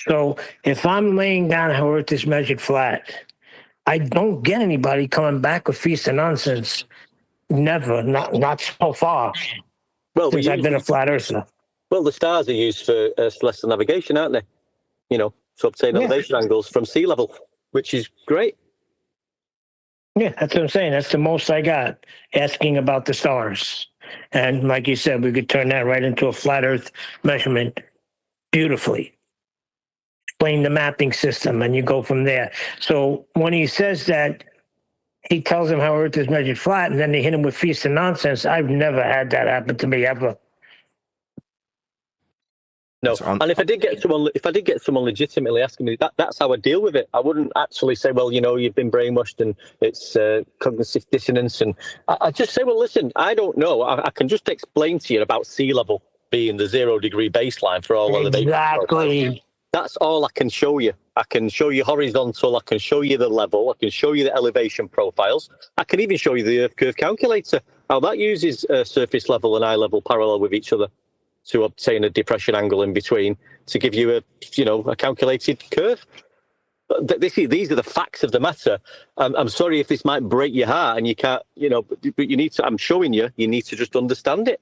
C: So if I'm laying down how Earth is measured flat, I don't get anybody coming back with feast of nonsense. Never, not so far.
H: Well,
C: since I've been a flat earther.
H: Well, the stars are used for celestial navigation, aren't they? To obtain elevation angles from sea level, which is great.
C: Yeah, that's what I'm saying. That's the most I got, asking about the stars. And like you said, we could turn that right into a flat Earth measurement beautifully. Explain the mapping system, and you go from there. So when he says that, he tells them how Earth is measured flat, and then they hit him with feast and nonsense. I've never had that happen to me ever.
H: No, and if I did get someone legitimately asking me that's how I deal with it. I wouldn't actually say, well, you've been brainwashed and it's cognitive dissonance, and I just say, well, listen, I don't know. I can just explain to you about sea level being the 0 degree baseline for all elevation.
C: Exactly.
H: That's all I can show you. I can show you horizontal. I can show you the level. I can show you the elevation profiles. I can even show you the Earth curve calculator, how that uses surface level and eye level parallel with each other to obtain a depression angle in between to give you a calculated curve. These are the facts of the matter. I'm sorry if this might break your heart and you can't, but you need to. I'm showing you. You need to just understand it.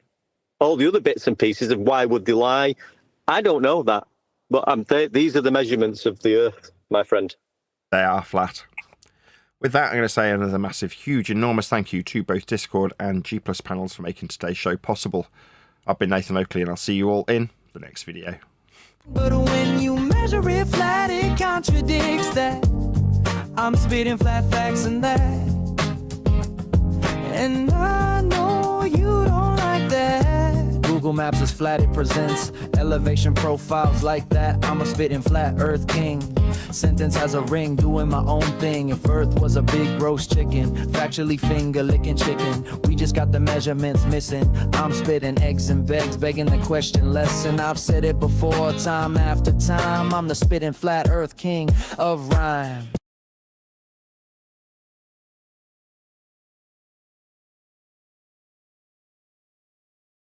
H: All the other bits and pieces of why would they lie, I don't know that. But these are the measurements of the Earth, my friend.
B: They are flat. With that, I'm going to say another massive, huge, enormous thank you to both Discord and G+ panels for making today's show possible. I've been Nathan Oakley, and I'll see you all in the next video.
A: But when you measure it flat, it contradicts that. I'm spitting flat facts and that. And I know you don't like that. Google Maps is flat, it presents elevation profiles like that. I'm a spitting flat Earth king. Sentence has a ring, doing my own thing. If Earth was a big roast chicken, factually finger licking chicken. We just got the measurements missing. I'm spitting eggs and begs, begging the question lesson. I've said it before, time after time. I'm the spitting flat Earth king of rhyme.